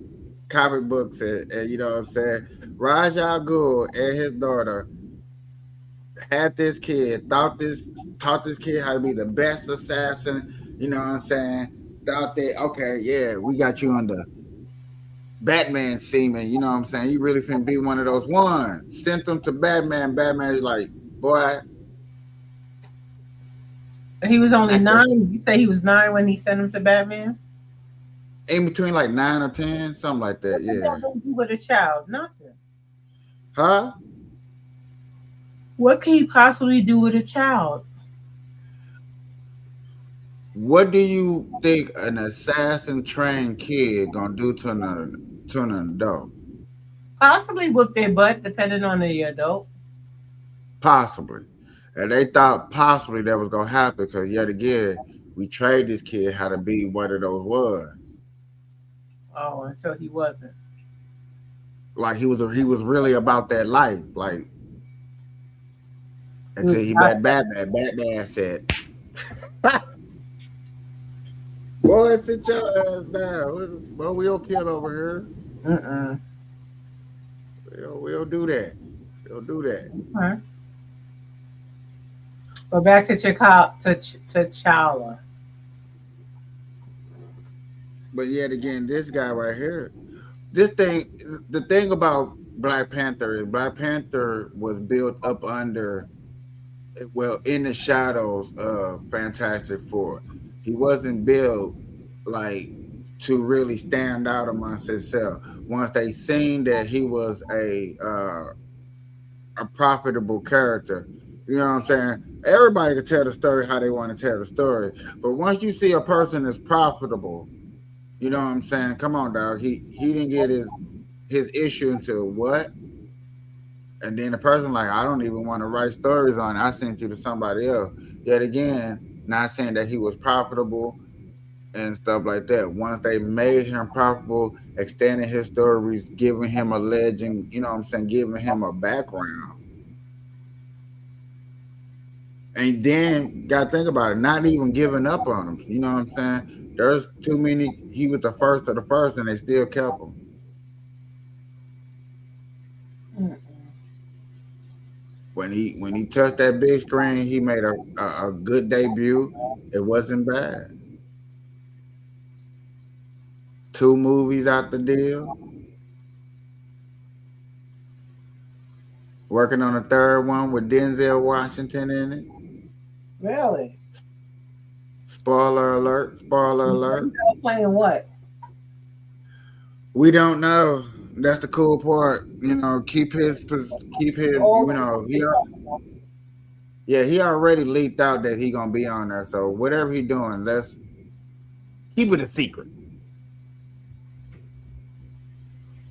comic books, and you know what I'm saying. Raj Al Ghul and his daughter had this kid, taught this kid how to be the best assassin. You know what I'm saying? Thought that okay, yeah, we got you under Batman semen. You know what I'm saying? You really finna be one of those ones. Sent them to Batman. Batman's like, boy, He was only act that shit. 9. You say he was 9 when he sent him to Batman? In between like 9 or 10, something like that. What the hell Yeah. do you do with a child? Nothing. Huh? What can you possibly do with a child? What do you think an assassin trained kid gonna do to an adult? Possibly whoop their butt, depending on the adult. Possibly. And they thought possibly that was gonna happen because yet again, we trained this kid how to be one of those was. Oh, until he wasn't. Like he was really about that life. Like He was until he not met Batman. Batman said, boy, sit your ass down. Well, we don't kill over here. Mm-mm. We don't do that. We don't do that. Okay. But back to T'Challa. But yet again, this guy right here, this thing, the thing about Black Panther is Black Panther was built up under, well, in the shadows of Fantastic Four. He wasn't built like to really stand out amongst himself. Once they seen that he was a profitable character, you know what I'm saying? Everybody can tell the story how they want to tell the story, but once you see a person is profitable, you know what I'm saying? Come on, dog. He didn't get his issue into what, and then the person like, I don't even want to write stories on it. I sent you to somebody else. Yet again, not saying that he was profitable and stuff like that. Once they made him profitable, extending his stories, giving him a legend, you know what I'm saying, giving him a background. And then gotta think about it, not even giving up on him. You know what I'm saying? There's too many. He was the first of the first, and they still kept him. When he touched that big screen, he made a good debut. It wasn't bad. 2 movies out the deal. Working on a third one with Denzel Washington in it. Really? Spoiler alert! Spoiler alert! Playing what? We don't know. That's the cool part. Keep his. Oh, You know, yeah, he already leaked out that he gonna be on there. So whatever he doing, let's keep it a secret.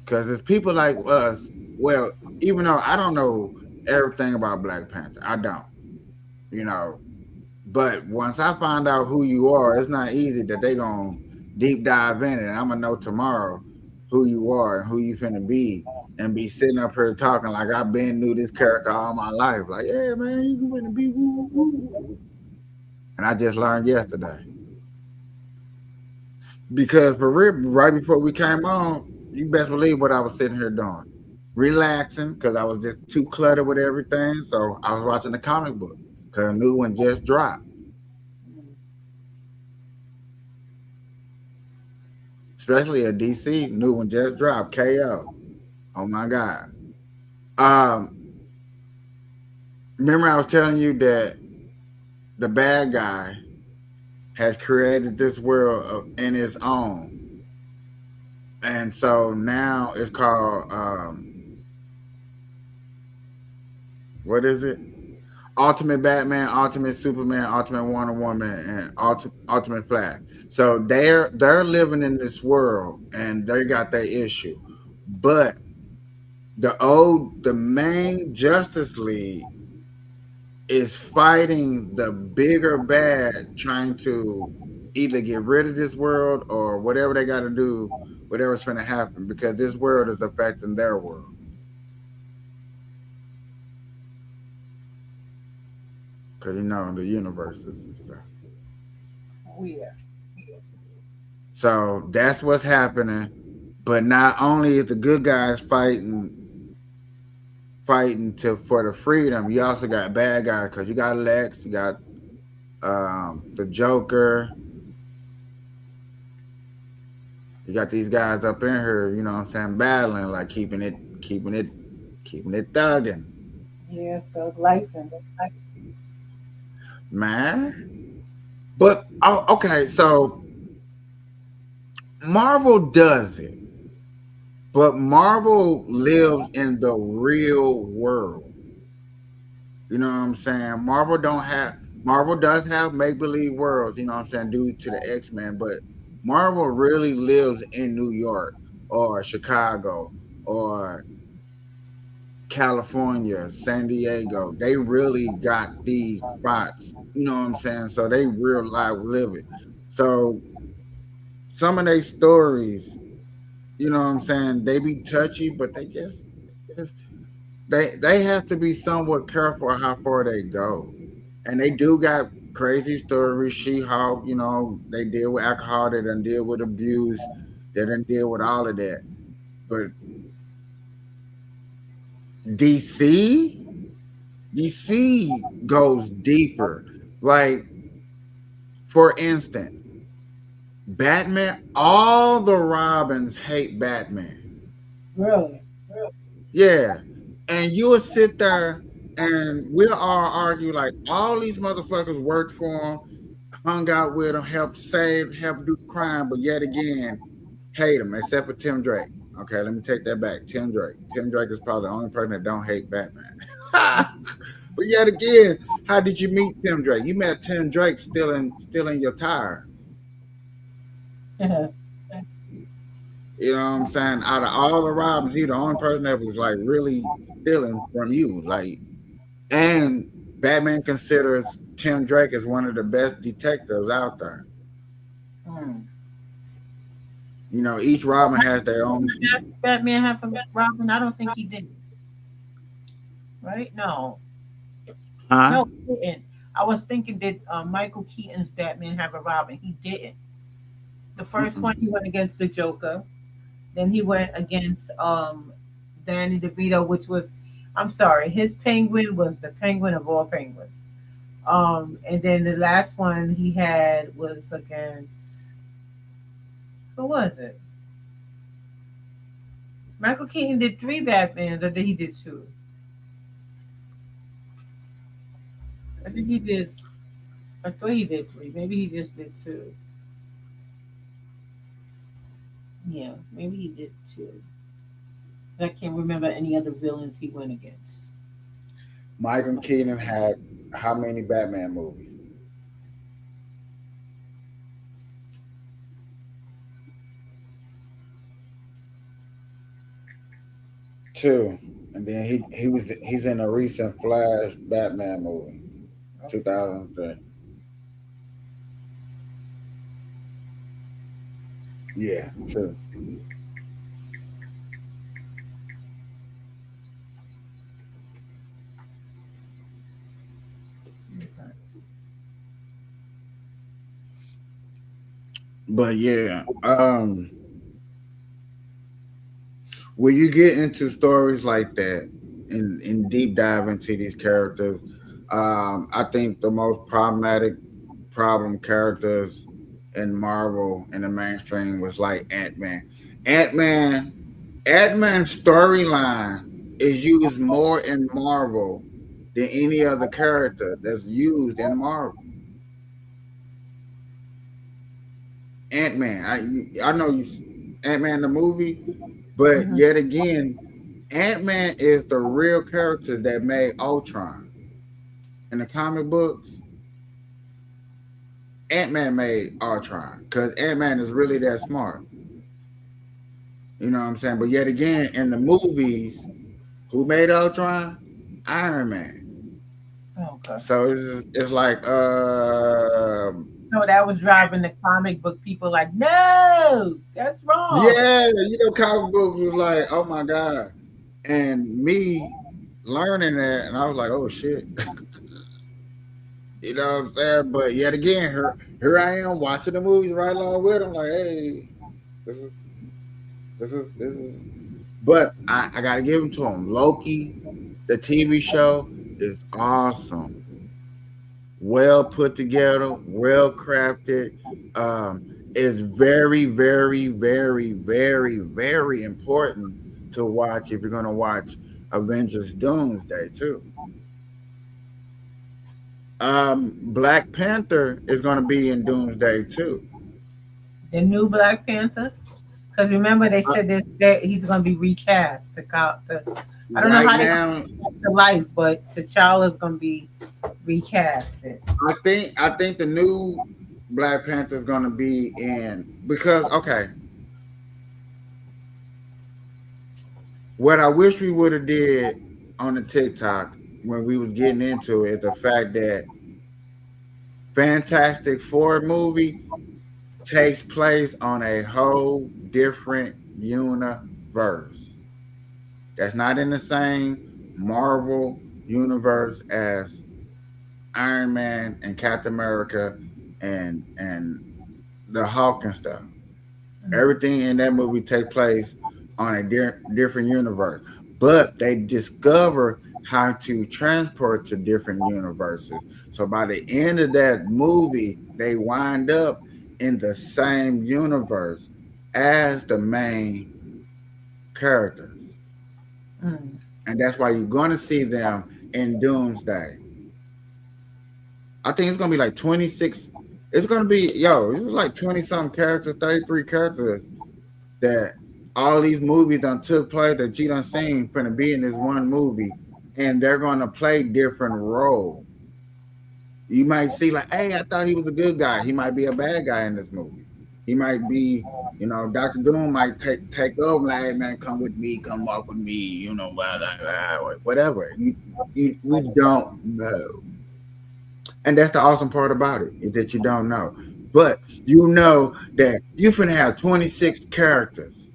Because it's people like us. Well, even though I don't know everything about Black Panther, I don't. You know, but once I find out who you are, it's not easy that they gonna deep dive in it. And I'm gonna know tomorrow who you are and who you finna be, and be sitting up here talking like I've been knew this character all my life. Like, yeah, man, you finna be woo, woo, woo. And I just learned yesterday because for real, right before we came on, you best believe what I was sitting here doing, relaxing because I was just too cluttered with everything. So I was watching the comic book because a new one just dropped. Especially a DC new one just dropped. KO. Oh my god. Um, remember I was telling you that the bad guy has created this world in his own, and so now it's called what is it? Ultimate Batman, Ultimate Superman, Ultimate Wonder Woman, and Ultimate Flash. So they're living in this world, and they got their issue, but the main Justice League is fighting the bigger bad, trying to either get rid of this world or whatever they got to do, whatever's going to happen, because this world is affecting their world. Because the universes and stuff. oh yeah. So that's what's happening. But not only is the good guys fighting for the freedom, you also got bad guys because you got Lex, you got the Joker, you got these guys up in here, you know what I'm saying, battling, like keeping it thugging. Yeah, Thug Life and Man. But okay, so Marvel does it. But Marvel lives in the real world. You know what I'm saying? Marvel does have make believe worlds, you know what I'm saying, due to the X-Men, but Marvel really lives in New York or Chicago or California, San Diego. They really got these spots, you know what I'm saying? So they real life live it. So some of their stories, you know what I'm saying, they be touchy, but just they have to be somewhat careful how far they go. And they do got crazy stories. She-Hulk, they deal with alcohol, they done deal with abuse, they done deal with all of that. But DC, DC goes deeper. Like, for instance, Batman, all the Robins hate Batman. really. Yeah. And you will sit there and we'll all argue like all these motherfuckers worked for him, hung out with him, helped do the crime, but yet again, hate him, except for Tim Drake. Okay, let me take that back. Tim Drake. Tim Drake is probably the only person that don't hate Batman. But yet again, how did you meet Tim Drake? You met Tim Drake stealing your tire. You know what I'm saying? Out of all the Robins, he the only person that was like really stealing from you. Like, and Batman considers Tim Drake as one of the best detectives out there. Hmm. Each Robin has their own. Batman have a Robin? I don't think he did. Right? No. Huh? No, he didn't. I was thinking, did Michael Keaton's Batman have a Robin? He didn't. The first one he went against the Joker. Then he went against Danny DeVito, which was, I'm sorry, his penguin was the penguin of all penguins. And then the last one he had was against, who was it? Michael Keaton did 3 Batmans, or did he did 2? I think he did. I thought he did three. Maybe he just did two. Yeah, maybe he did two. I can't remember any other villains he went against. Michael Keaton had how many Batman movies? Two. And then he's in a recent Flash Batman movie, 2003. Yeah, two. But yeah, when you get into stories like that and deep dive into these characters, I think the most problematic problem characters in Marvel in the mainstream was like Ant-Man. Ant-Man, Ant-Man's storyline is used more in Marvel than any other character that's used in Marvel. Ant-Man, I know you Ant-Man the movie, but Mhm. yet again, Ant-Man is the real character that made Ultron. In the comic books, Ant-Man made Ultron because Ant-Man is really that smart. You know what I'm saying? But yet again, in the movies, who made Ultron? Iron Man. Okay. So it's like So that was driving the comic book people like, no, that's wrong. yeah, comic book was like, oh my god. And me learning that and I was like, oh shit. You know what I'm saying? But yet again, here I am watching the movies right along with them, like, hey, this is this is. But I gotta give them to him. Loki, the TV show, is awesome. Well put together, well crafted. Um, it's very, very, very, very, very important to watch if you're gonna watch Avengers Doomsday too. Black Panther is gonna be in Doomsday too. The new Black Panther. Because remember, they Uh, said that he's going to be recast to. I don't know right how they're going now, to come back to life, but T'Challa's going to be recasted. I think the new Black Panther is gonna be in because okay, what I wish we would have did on the TikTok when we was getting into it is the fact that Fantastic Four movie takes place on a whole different universe. That's not in the same Marvel universe as Iron Man and Captain America and the Hulk and stuff. Everything in that movie take place on a different universe, but they discover how to transport to different universes. So by the end of that movie, they wind up in the same universe as the main characters, Mm. and that's why you're going to see them in Doomsday. I think it's going to be like 26. It's going to be it's like 20 something characters, 33 characters that all these movies done took place that you done seen finna be in this one movie, and they're gonna play different roles. You might see like, hey, I thought he was a good guy. He might be a bad guy in this movie. He might be, Doctor Doom might take over like, hey man, come with me, come walk with me, whatever. We don't know, and that's the awesome part about it is that you don't know, but you know that you finna have 26 characters.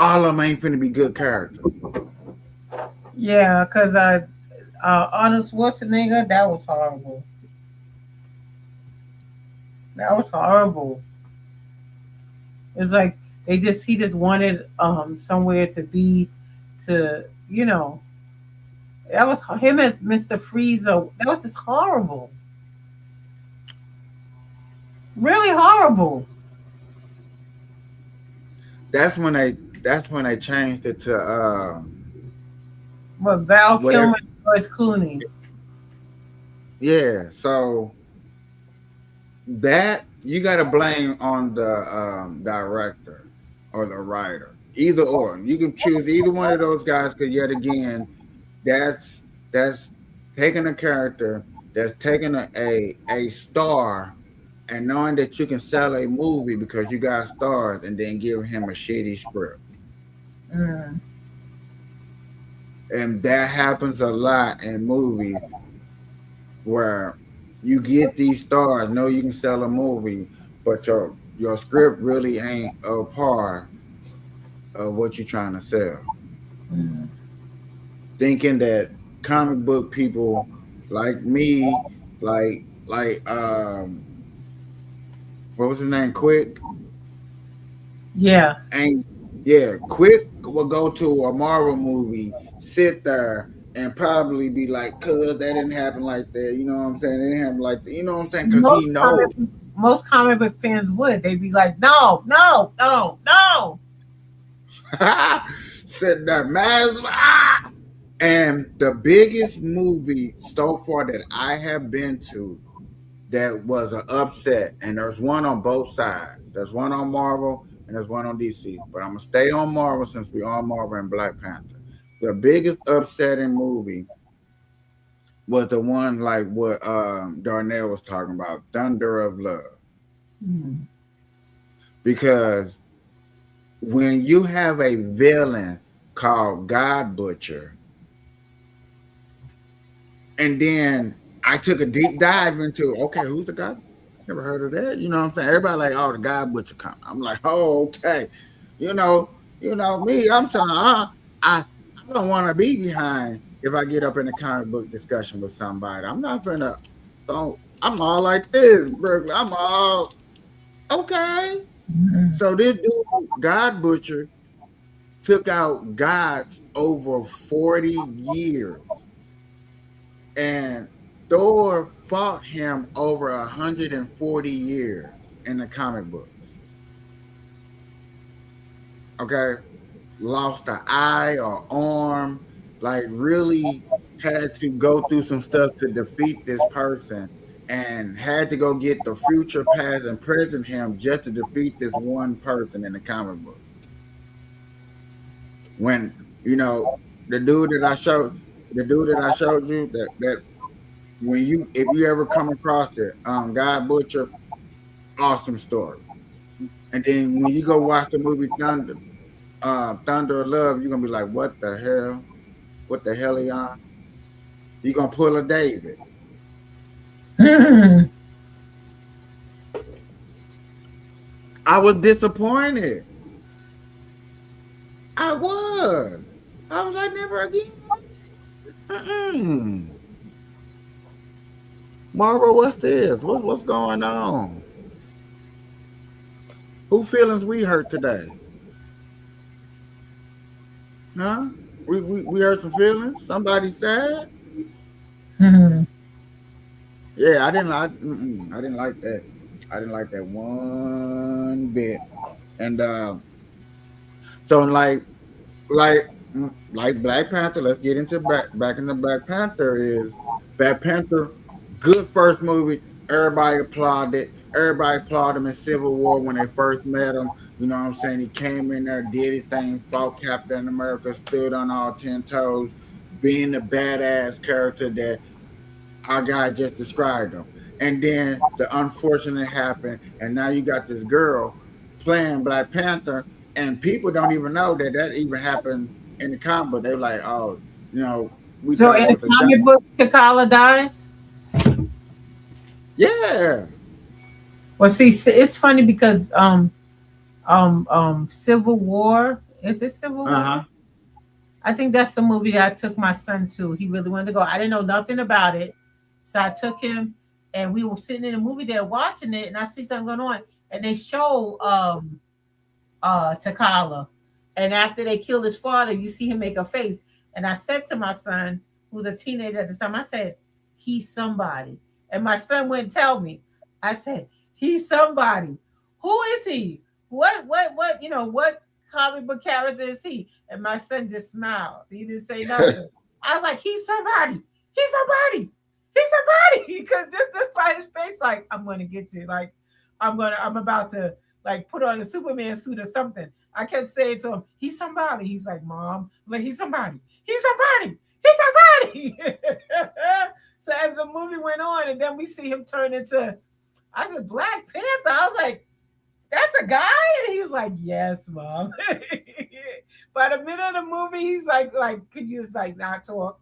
All of them ain't finna be good characters. Yeah, because Arnold Schwarzenegger, that was horrible. That was horrible. It was like he just wanted somewhere to be to you know that was him as Mr. Freezer. That was just horrible. Really horrible. That's when they changed it to But Val whatever. Kilmer and George Clooney. Yeah, so that you got to blame on the director or the writer. Either or, you can choose either one of those guys. Because yet again, that's taking a character, that's taking a star, and knowing that you can sell a movie because you got stars, and then give him a shitty script. Mm. And that happens a lot in movies where you get these stars, know you can sell a movie, but your script really ain't a part of what you're trying to sell. Mm. Thinking that comic book people like me, like what was his name? Quick Yeah. ain't yeah, Quick will go to a Marvel movie, sit there and probably be like, cuz that didn't happen like that. You know what I'm saying? It didn't happen like that. You know what I'm saying? Cause he Most knows. comic most comic book fans would. They'd be like, no, no, no, no. Said that man. Ah! And the biggest movie so far that I have been to that was an upset, and there's one on both sides. There's one on Marvel and there's one on DC. But I'm gonna stay on Marvel since we on Marvel and Black Panther. The biggest upsetting movie was the one like what Darnell was talking about, Thunder of Love. Mm. Because when you have a villain called God Butcher, and then I took a deep dive into, okay, who's the God? Never heard of that. You know what I'm saying? Everybody like, oh, the God Butcher come. I'm like, oh, okay. You know, me. I'm saying, I don't want to be behind if I get up in a comic book discussion with somebody. I'm not gonna. So I'm all like this, Brooklyn. I'm all okay. Mm. So this dude, God Butcher, took out gods over 40 years. And Thor fought him over 140 years in the comic books. Okay. Lost an eye or arm, like really had to go through some stuff to defeat this person and had to go get the future, past, and present him just to defeat this one person in the comic book. When you know the dude that I showed, you that when you if you ever come across it, God Butcher, awesome story. And then when you go watch the movie Thunder of Love, you're gonna be like, what the hell? What the hell, y'all? You gonna pull a David? Mm. I was disappointed. I was. I was like, never again. Mm-mm. Marvel, what's this? What's going on? Who feelings we hurt today? Huh? We hurt some feelings. Somebody sad. Mm. Yeah, I didn't like that. I didn't like that one bit. And so like like Black Panther. Let's get into back into Black Panther. Is Black Panther good first movie? Everybody applauded. Everybody applauded him in Civil War when they first met him. You know what I'm saying? He came in there, did his thing, fought Captain America, stood on all 10 toes, being the badass character that our guy just described him. And then the unfortunate happened, and now you got this girl playing Black Panther, and people don't even know that that even happened in the comic book. They're like, oh, we So thought in it the was a comic giant. book, T'Challa dies. Yeah. Well, see, it's funny because Civil War. Is it Civil Uh War? huh. I think that's the movie that I took my son to. He really wanted to go. I didn't know nothing about it, so I took him, and we were sitting in the movie there watching it, and I see something going on, and they show T'Challa, and after they killed his father, you see him make a face, and I said to my son, who was a teenager at the time, I said, "He's somebody," and my son wouldn't tell me. I said, "He's somebody. Who is he? What? What comic book character is he?" And my son just smiled. He didn't say nothing. I was like, "He's somebody. He's somebody. he's somebody. Because just by his face, like, I'm gonna get you. Like, I'm about to like put on a Superman suit or something. I kept saying to him, he's somebody. He's like, Mom, I'm like, he's somebody. He's somebody. He's somebody. So as the movie went on, and then we see him turn into, I said, Black Panther. I was like, that's a guy? And he was like, yes, Mom. By the middle of the movie, he's like, could you just like not talk?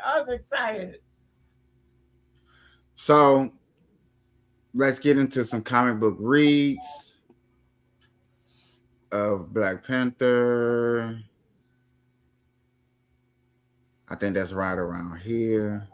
I was excited. So let's get into some comic book reads of Black Panther. I think that's right around here.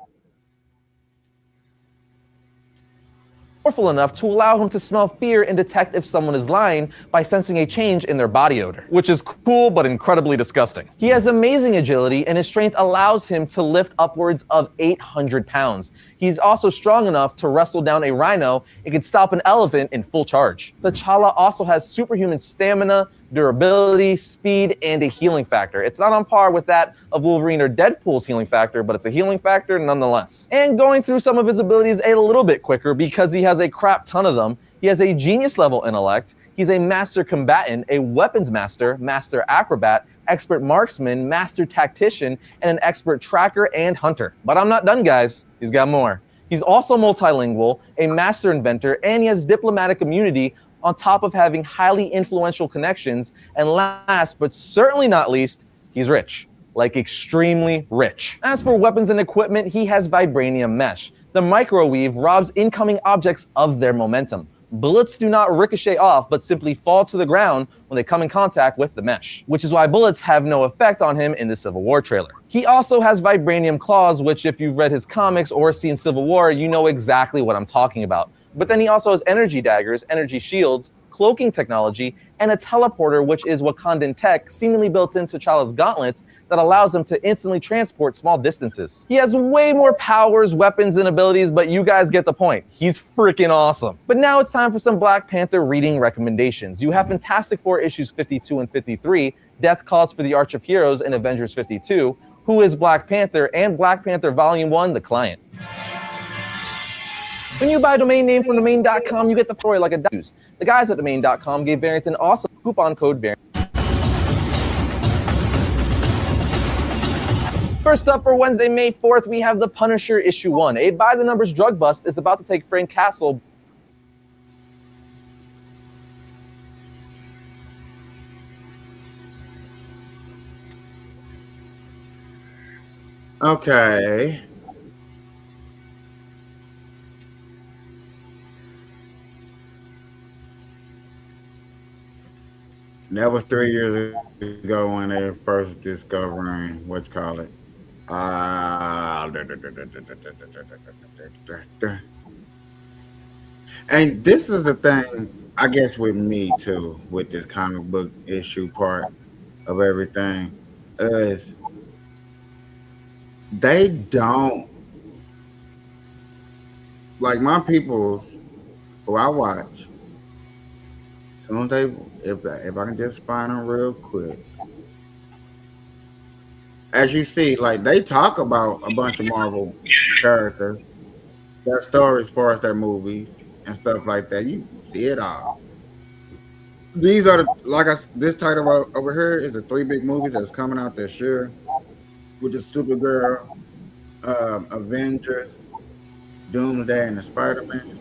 Powerful enough to allow him to smell fear and detect if someone is lying by sensing a change in their body odor, which is cool but incredibly disgusting. He has amazing agility, and his strength allows him to lift upwards of 800 pounds. He's also strong enough to wrestle down a rhino and can stop an elephant in full charge. T'Challa also has superhuman stamina, durability, speed, and a healing factor. It's not on par with that of Wolverine or Deadpool's healing factor, but it's a healing factor nonetheless. And going through some of his abilities a little bit quicker because he has a crap ton of them. He has a genius level intellect. He's a master combatant, a weapons master, master acrobat, expert marksman, master tactician, and an expert tracker and hunter. But I'm not done, guys. He's got more. He's also multilingual, a master inventor, and he has diplomatic immunity on top of having highly influential connections. And last, but certainly not least, he's rich. Like extremely rich. As for weapons and equipment, he has vibranium mesh. The microwave robs incoming objects of their momentum. Bullets do not ricochet off, but simply fall to the ground when they come in contact with the mesh, which is why bullets have no effect on him in the Civil War trailer. He also has vibranium claws, which if you've read his comics or seen Civil War, you know exactly what I'm talking about. But then he also has energy daggers, energy shields, cloaking technology, and a teleporter, which is Wakandan tech seemingly built into T'Challa's gauntlets that allows him to instantly transport small distances. He has way more powers, weapons, and abilities, but you guys get the point. He's freaking awesome. But now it's time for some Black Panther reading recommendations. You have Fantastic Four issues 52 and 53, Death Calls for the Arch of Heroes, and Avengers 52, Who is Black Panther, and Black Panther Volume 1, The Client. When you buy a domain name from domain.com, you get the story like a dose. The guys at domain.com gave Variants an awesome coupon code Variant. First up for Wednesday, May 4th, we have The Punisher issue 1. A by-the-numbers drug bust is about to take Frank Castle. Okay. That was 3 years ago when they were first discovering what's called it. And this is the thing, I guess, with me too, with this comic book issue part of everything, is they don't like my peoples who I watch. Soon as they, if I can just find them real quick, as you see, like they talk about a bunch of Marvel characters, their stories, as far as their movies and stuff like that. You see it all. These are this title over here is the three big movies that's coming out this year, which is Supergirl, Avengers, Doomsday, and the Spider-Man.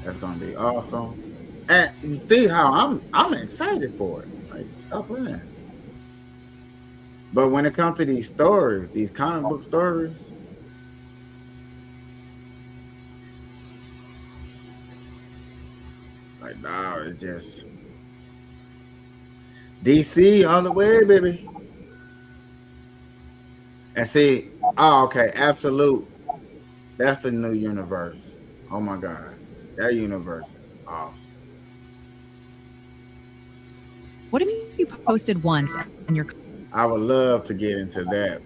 That's gonna be awesome. And you see how I'm excited for it. Like, stop playing. But when it comes to these stories, these comic book stories, like, no, it's just DC all the way, baby. And see, oh, okay, Absolute. That's the new universe. Oh my God. That universe is awesome. What if you posted once and your I would love to get into that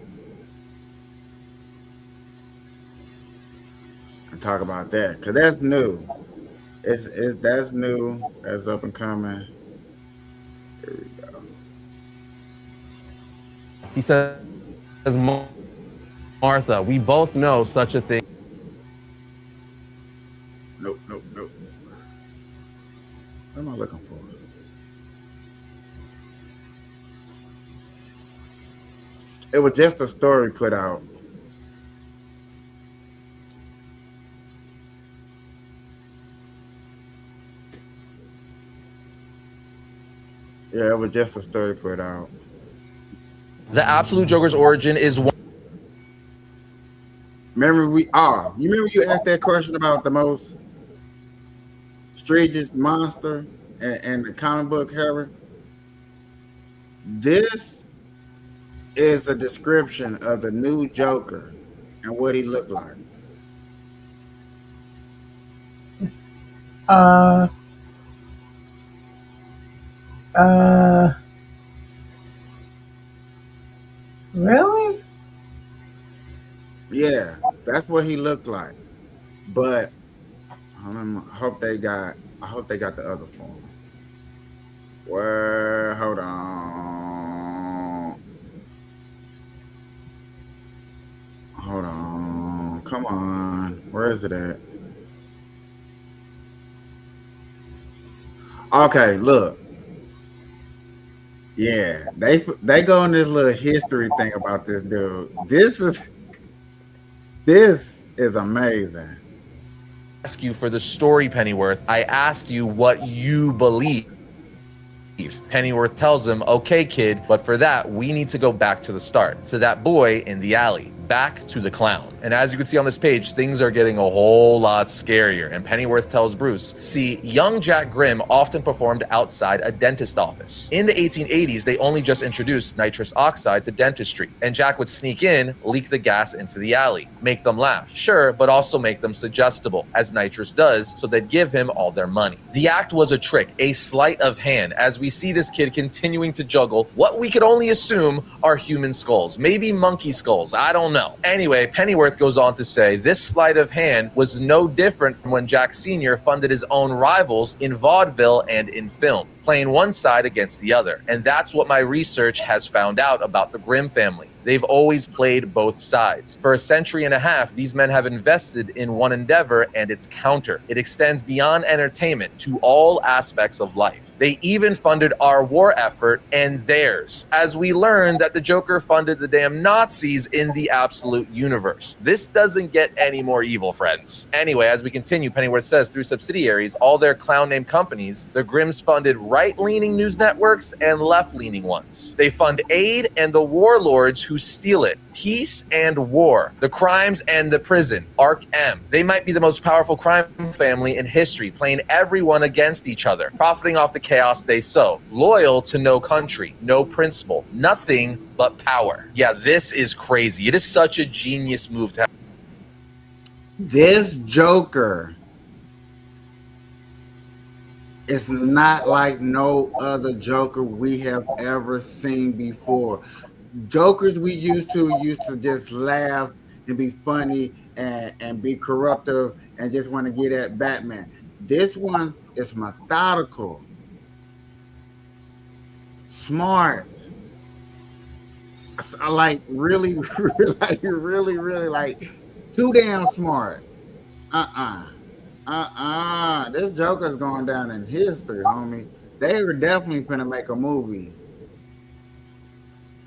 and talk about that, because that's new. That's new. That's up and coming. Here we go. He said Says Martha, we both know such a thing. Nope. What am I looking for? It was just a story put out. Yeah, it was just a story put out. The absolute Joker's origin is one. Remember you remember you asked that question about the most strangest monster and the comic book cover? This is a description of the new Joker and what he looked like. Really? Yeah, that's what he looked like. But I hope they got the other form. Well, hold on. Come on. Where is it at? Okay, look. Yeah, they go on this little history thing about this dude. This is amazing. Ask you for the story, Pennyworth. I asked you what you believe. Pennyworth tells him, okay, kid, but for that, we need to go back to the start, to that boy in the alley, back to the clown. And as you can see on this page, things are getting a whole lot scarier. And Pennyworth tells Bruce, see, young Jack Grimm often performed outside a dentist office. In the 1880s, they only just introduced nitrous oxide to dentistry, and Jack would sneak in, leak the gas into the alley, make them laugh, sure, but also make them suggestible, as nitrous does, so they'd give him all their money. The act was a trick, a sleight of hand, as we see this kid continuing to juggle what we could only assume are human skulls, maybe monkey skulls, I don't know. Anyway, Pennyworth goes on to say this sleight of hand was no different from when Jack Sr. funded his own rivals in vaudeville and in film, playing one side against the other. And that's what my research has found out about the Grimm family. They've always played both sides. For a century and a half, these men have invested in one endeavor and its counter. It extends beyond entertainment to all aspects of life. They even funded our war effort and theirs, as we learned that the Joker funded the damn Nazis in the absolute universe. This doesn't get any more evil, friends. Anyway, as we continue, Pennyworth says through subsidiaries, all their clown-named companies, the Grimms funded right-leaning news networks and left-leaning ones. They fund aid and the warlords who steal it. Peace and war. The crimes and the prison. Arc M. They might be the most powerful crime family in history, playing everyone against each other, profiting off the chaos they sow. Loyal to no country, no principle, nothing but power. Yeah, this is crazy. It is such a genius move to have. This Joker is not like no other Joker we have ever seen before. Jokers we used to just laugh and be funny and be corruptive and just want to get at Batman. This one is methodical, smart, like really, like too damn smart. This Joker's going down in history, homie. They were definitely gonna make a movie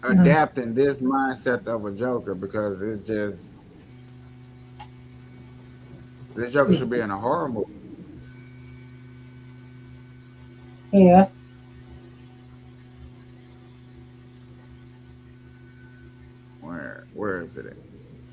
adapting this mindset of a Joker, because it's just this Joker should be in a horror movie. Yeah. Where is it at?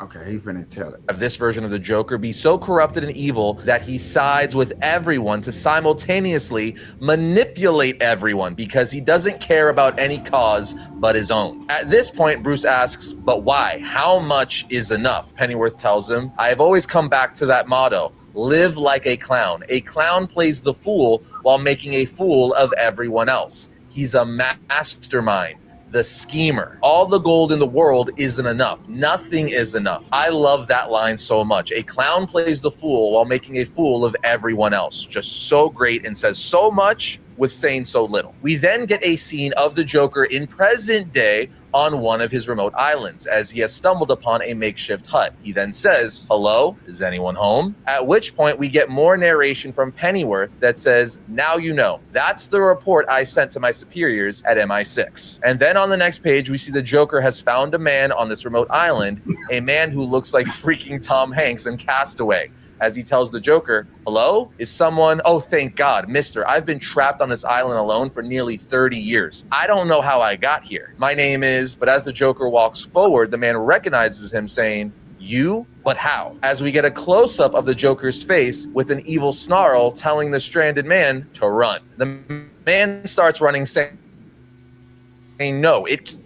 Okay, he's gonna tell it. Have this version of the Joker be so corrupted and evil that he sides with everyone to simultaneously manipulate everyone because he doesn't care about any cause but his own. At this point, Bruce asks, but why? How much is enough? Pennyworth tells him, I have always come back to that motto. Live like a clown. A clown plays the fool while making a fool of everyone else. He's a mastermind. The schemer. All the gold in the world isn't enough. Nothing is enough. I love that line so much. A clown plays the fool while making a fool of everyone else. Just so great and says so much with saying so little. We then get a scene of the Joker in present day on one of his remote islands as he has stumbled upon a makeshift hut. He then says, "Hello, is anyone home?" At which point we get more narration from Pennyworth that says, "Now you know. That's the report I sent to my superiors at MI6." And then on the next page, we see the Joker has found a man on this remote island, a man who looks like freaking Tom Hanks in Castaway, as he tells the Joker, "Hello? Is someone? Oh, thank God, mister, I've been trapped on this island alone for nearly 30 years. I don't know how I got here. My name is," but as the Joker walks forward, the man recognizes him saying, "You? But how?" As we get a close-up of the Joker's face with an evil snarl telling the stranded man to run. The man starts running, saying, "No, it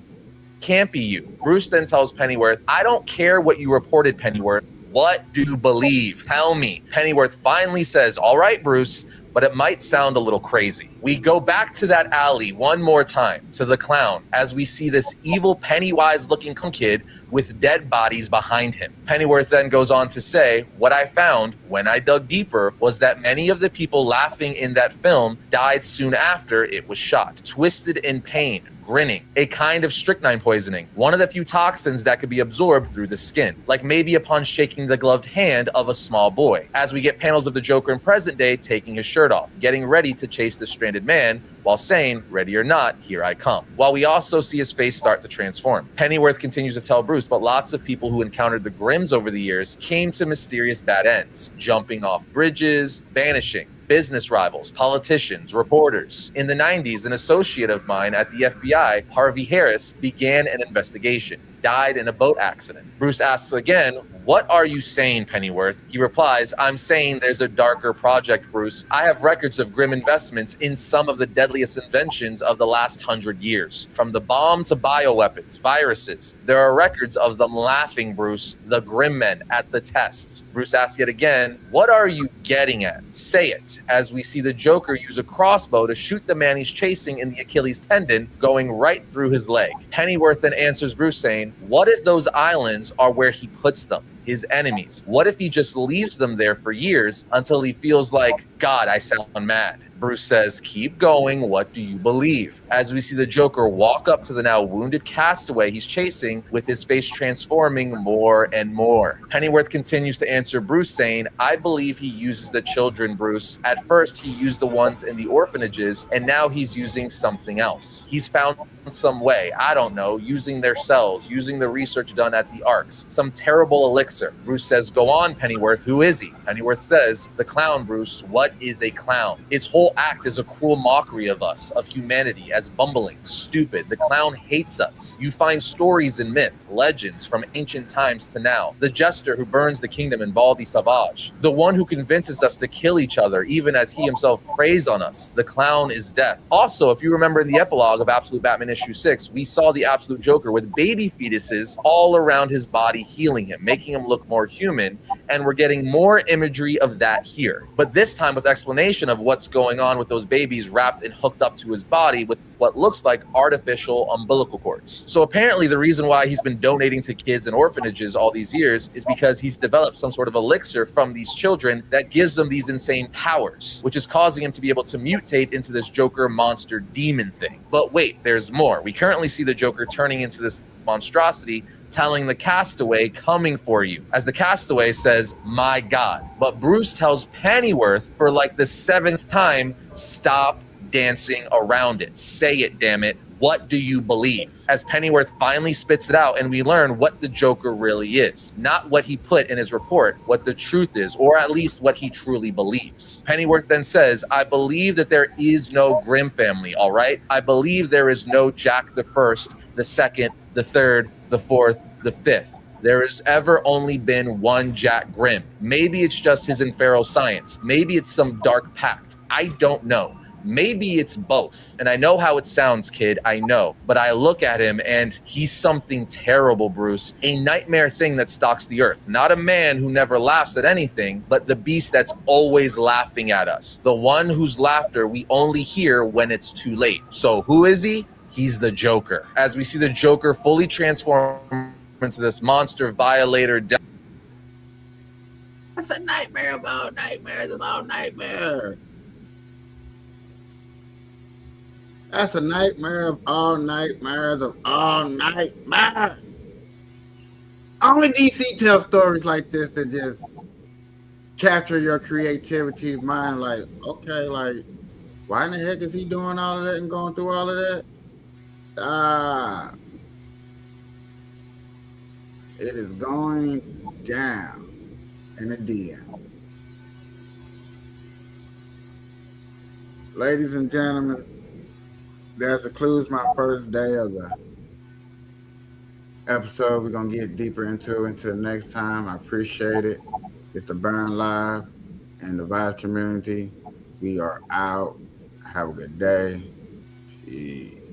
can't be you." Bruce then tells Pennyworth, "I don't care what you reported, Pennyworth. What do you believe? Tell me." Pennyworth finally says, "All right, Bruce, but it might sound a little crazy." We go back to that alley one more time to the clown as we see this evil Pennywise-looking kid with dead bodies behind him. Pennyworth then goes on to say, "What I found when I dug deeper was that many of the people laughing in that film died soon after it was shot, twisted in pain, grinning, a kind of strychnine poisoning, one of the few toxins that could be absorbed through the skin, like maybe upon shaking the gloved hand of a small boy," as we get panels of the Joker in present day taking his shirt off, getting ready to chase the stranded man while saying, "Ready or not, here I come," while we also see his face start to transform. Pennyworth continues to tell Bruce, but lots of people who encountered the Grims over the years came to mysterious bad ends, jumping off bridges, vanishing. Business rivals, politicians, reporters. In the 90s, an associate of mine at the FBI, Harvey Harris, began an investigation, died in a boat accident. Bruce asks again, "What are you saying, Pennyworth?" He replies, "I'm saying there's a darker project, Bruce. I have records of grim investments in some of the deadliest inventions of the last 100 years. From the bomb to bioweapons, viruses. There are records of them laughing, Bruce, the grim men, at the tests." Bruce asks yet again, "What are you getting at? Say it," as we see the Joker use a crossbow to shoot the man he's chasing in the Achilles tendon, going right through his leg. Pennyworth then answers Bruce saying, "What if those islands are where he puts them? His enemies. What if he just leaves them there for years until he feels like, God, I sound mad?" Bruce says, "Keep going. What do you believe?" As we see the Joker walk up to the now wounded castaway he's chasing with his face transforming more and more. Pennyworth continues to answer Bruce saying, "I believe he uses the children, Bruce. At first he used the ones in the orphanages and now he's using something else. He's found some way, I don't know, using their cells, using the research done at the Arcs, some terrible elixir." Bruce says, "Go on, Pennyworth. Who is he?" Pennyworth says, "The clown, Bruce. What is a clown? Its whole act is a cruel mockery of us, of humanity, as bumbling, stupid. The clown hates us. You find stories in myth, legends from ancient times to now. The jester who burns the kingdom in Baldi Savage. The one who convinces us to kill each other, even as he himself preys on us. The clown is death." Also, if you remember in the epilogue of Absolute Batman issue 6, we saw the Absolute Joker with baby fetuses all around his body healing him, making him look more human, and we're getting more imagery of that here. But this time with explanation of what's going on with those babies wrapped and hooked up to his body with what looks like artificial umbilical cords. So apparently the reason why he's been donating to kids and orphanages all these years is because he's developed some sort of elixir from these children that gives them these insane powers, which is causing him to be able to mutate into this Joker monster demon thing. But wait, there's more. We currently see the Joker turning into this monstrosity, telling the castaway, "Coming for you," as the castaway says, "My God." But Bruce tells Pennyworth for like the 7th time, "Stop dancing around it. Say it, damn it. What do you believe?" As Pennyworth finally spits it out and we learn what the Joker really is. Not what he put in his report, what the truth is, or at least what he truly believes. Pennyworth then says, "I believe that there is no Grimm family, all right? I believe there is no Jack the First, the Second, the Third, the Fourth, the Fifth. There has ever only been one Jack Grimm. Maybe it's just his infernal science. Maybe it's some dark pact. I don't know. Maybe it's both. And I know how it sounds, kid, I know. But I look at him and he's something terrible, Bruce. A nightmare thing that stalks the earth. Not a man who never laughs at anything, but the beast that's always laughing at us. The one whose laughter we only hear when it's too late. So who is he? He's the Joker." As we see the Joker fully transform into this monster violator. That's a nightmare about nightmares about nightmare. That's a nightmare of all nightmares of all nightmares. Only DC tells stories like this that just capture your creativity mind. Like, okay, like, why in the heck is he doing all of that and going through all of that? Ah, it is going down in the DM. Ladies and gentlemen, that concludes my first day of the episode. We're gonna get deeper into the next time. I appreciate it. It's the Burn Live and the Vibe community. We are out. Have a good day. Peace.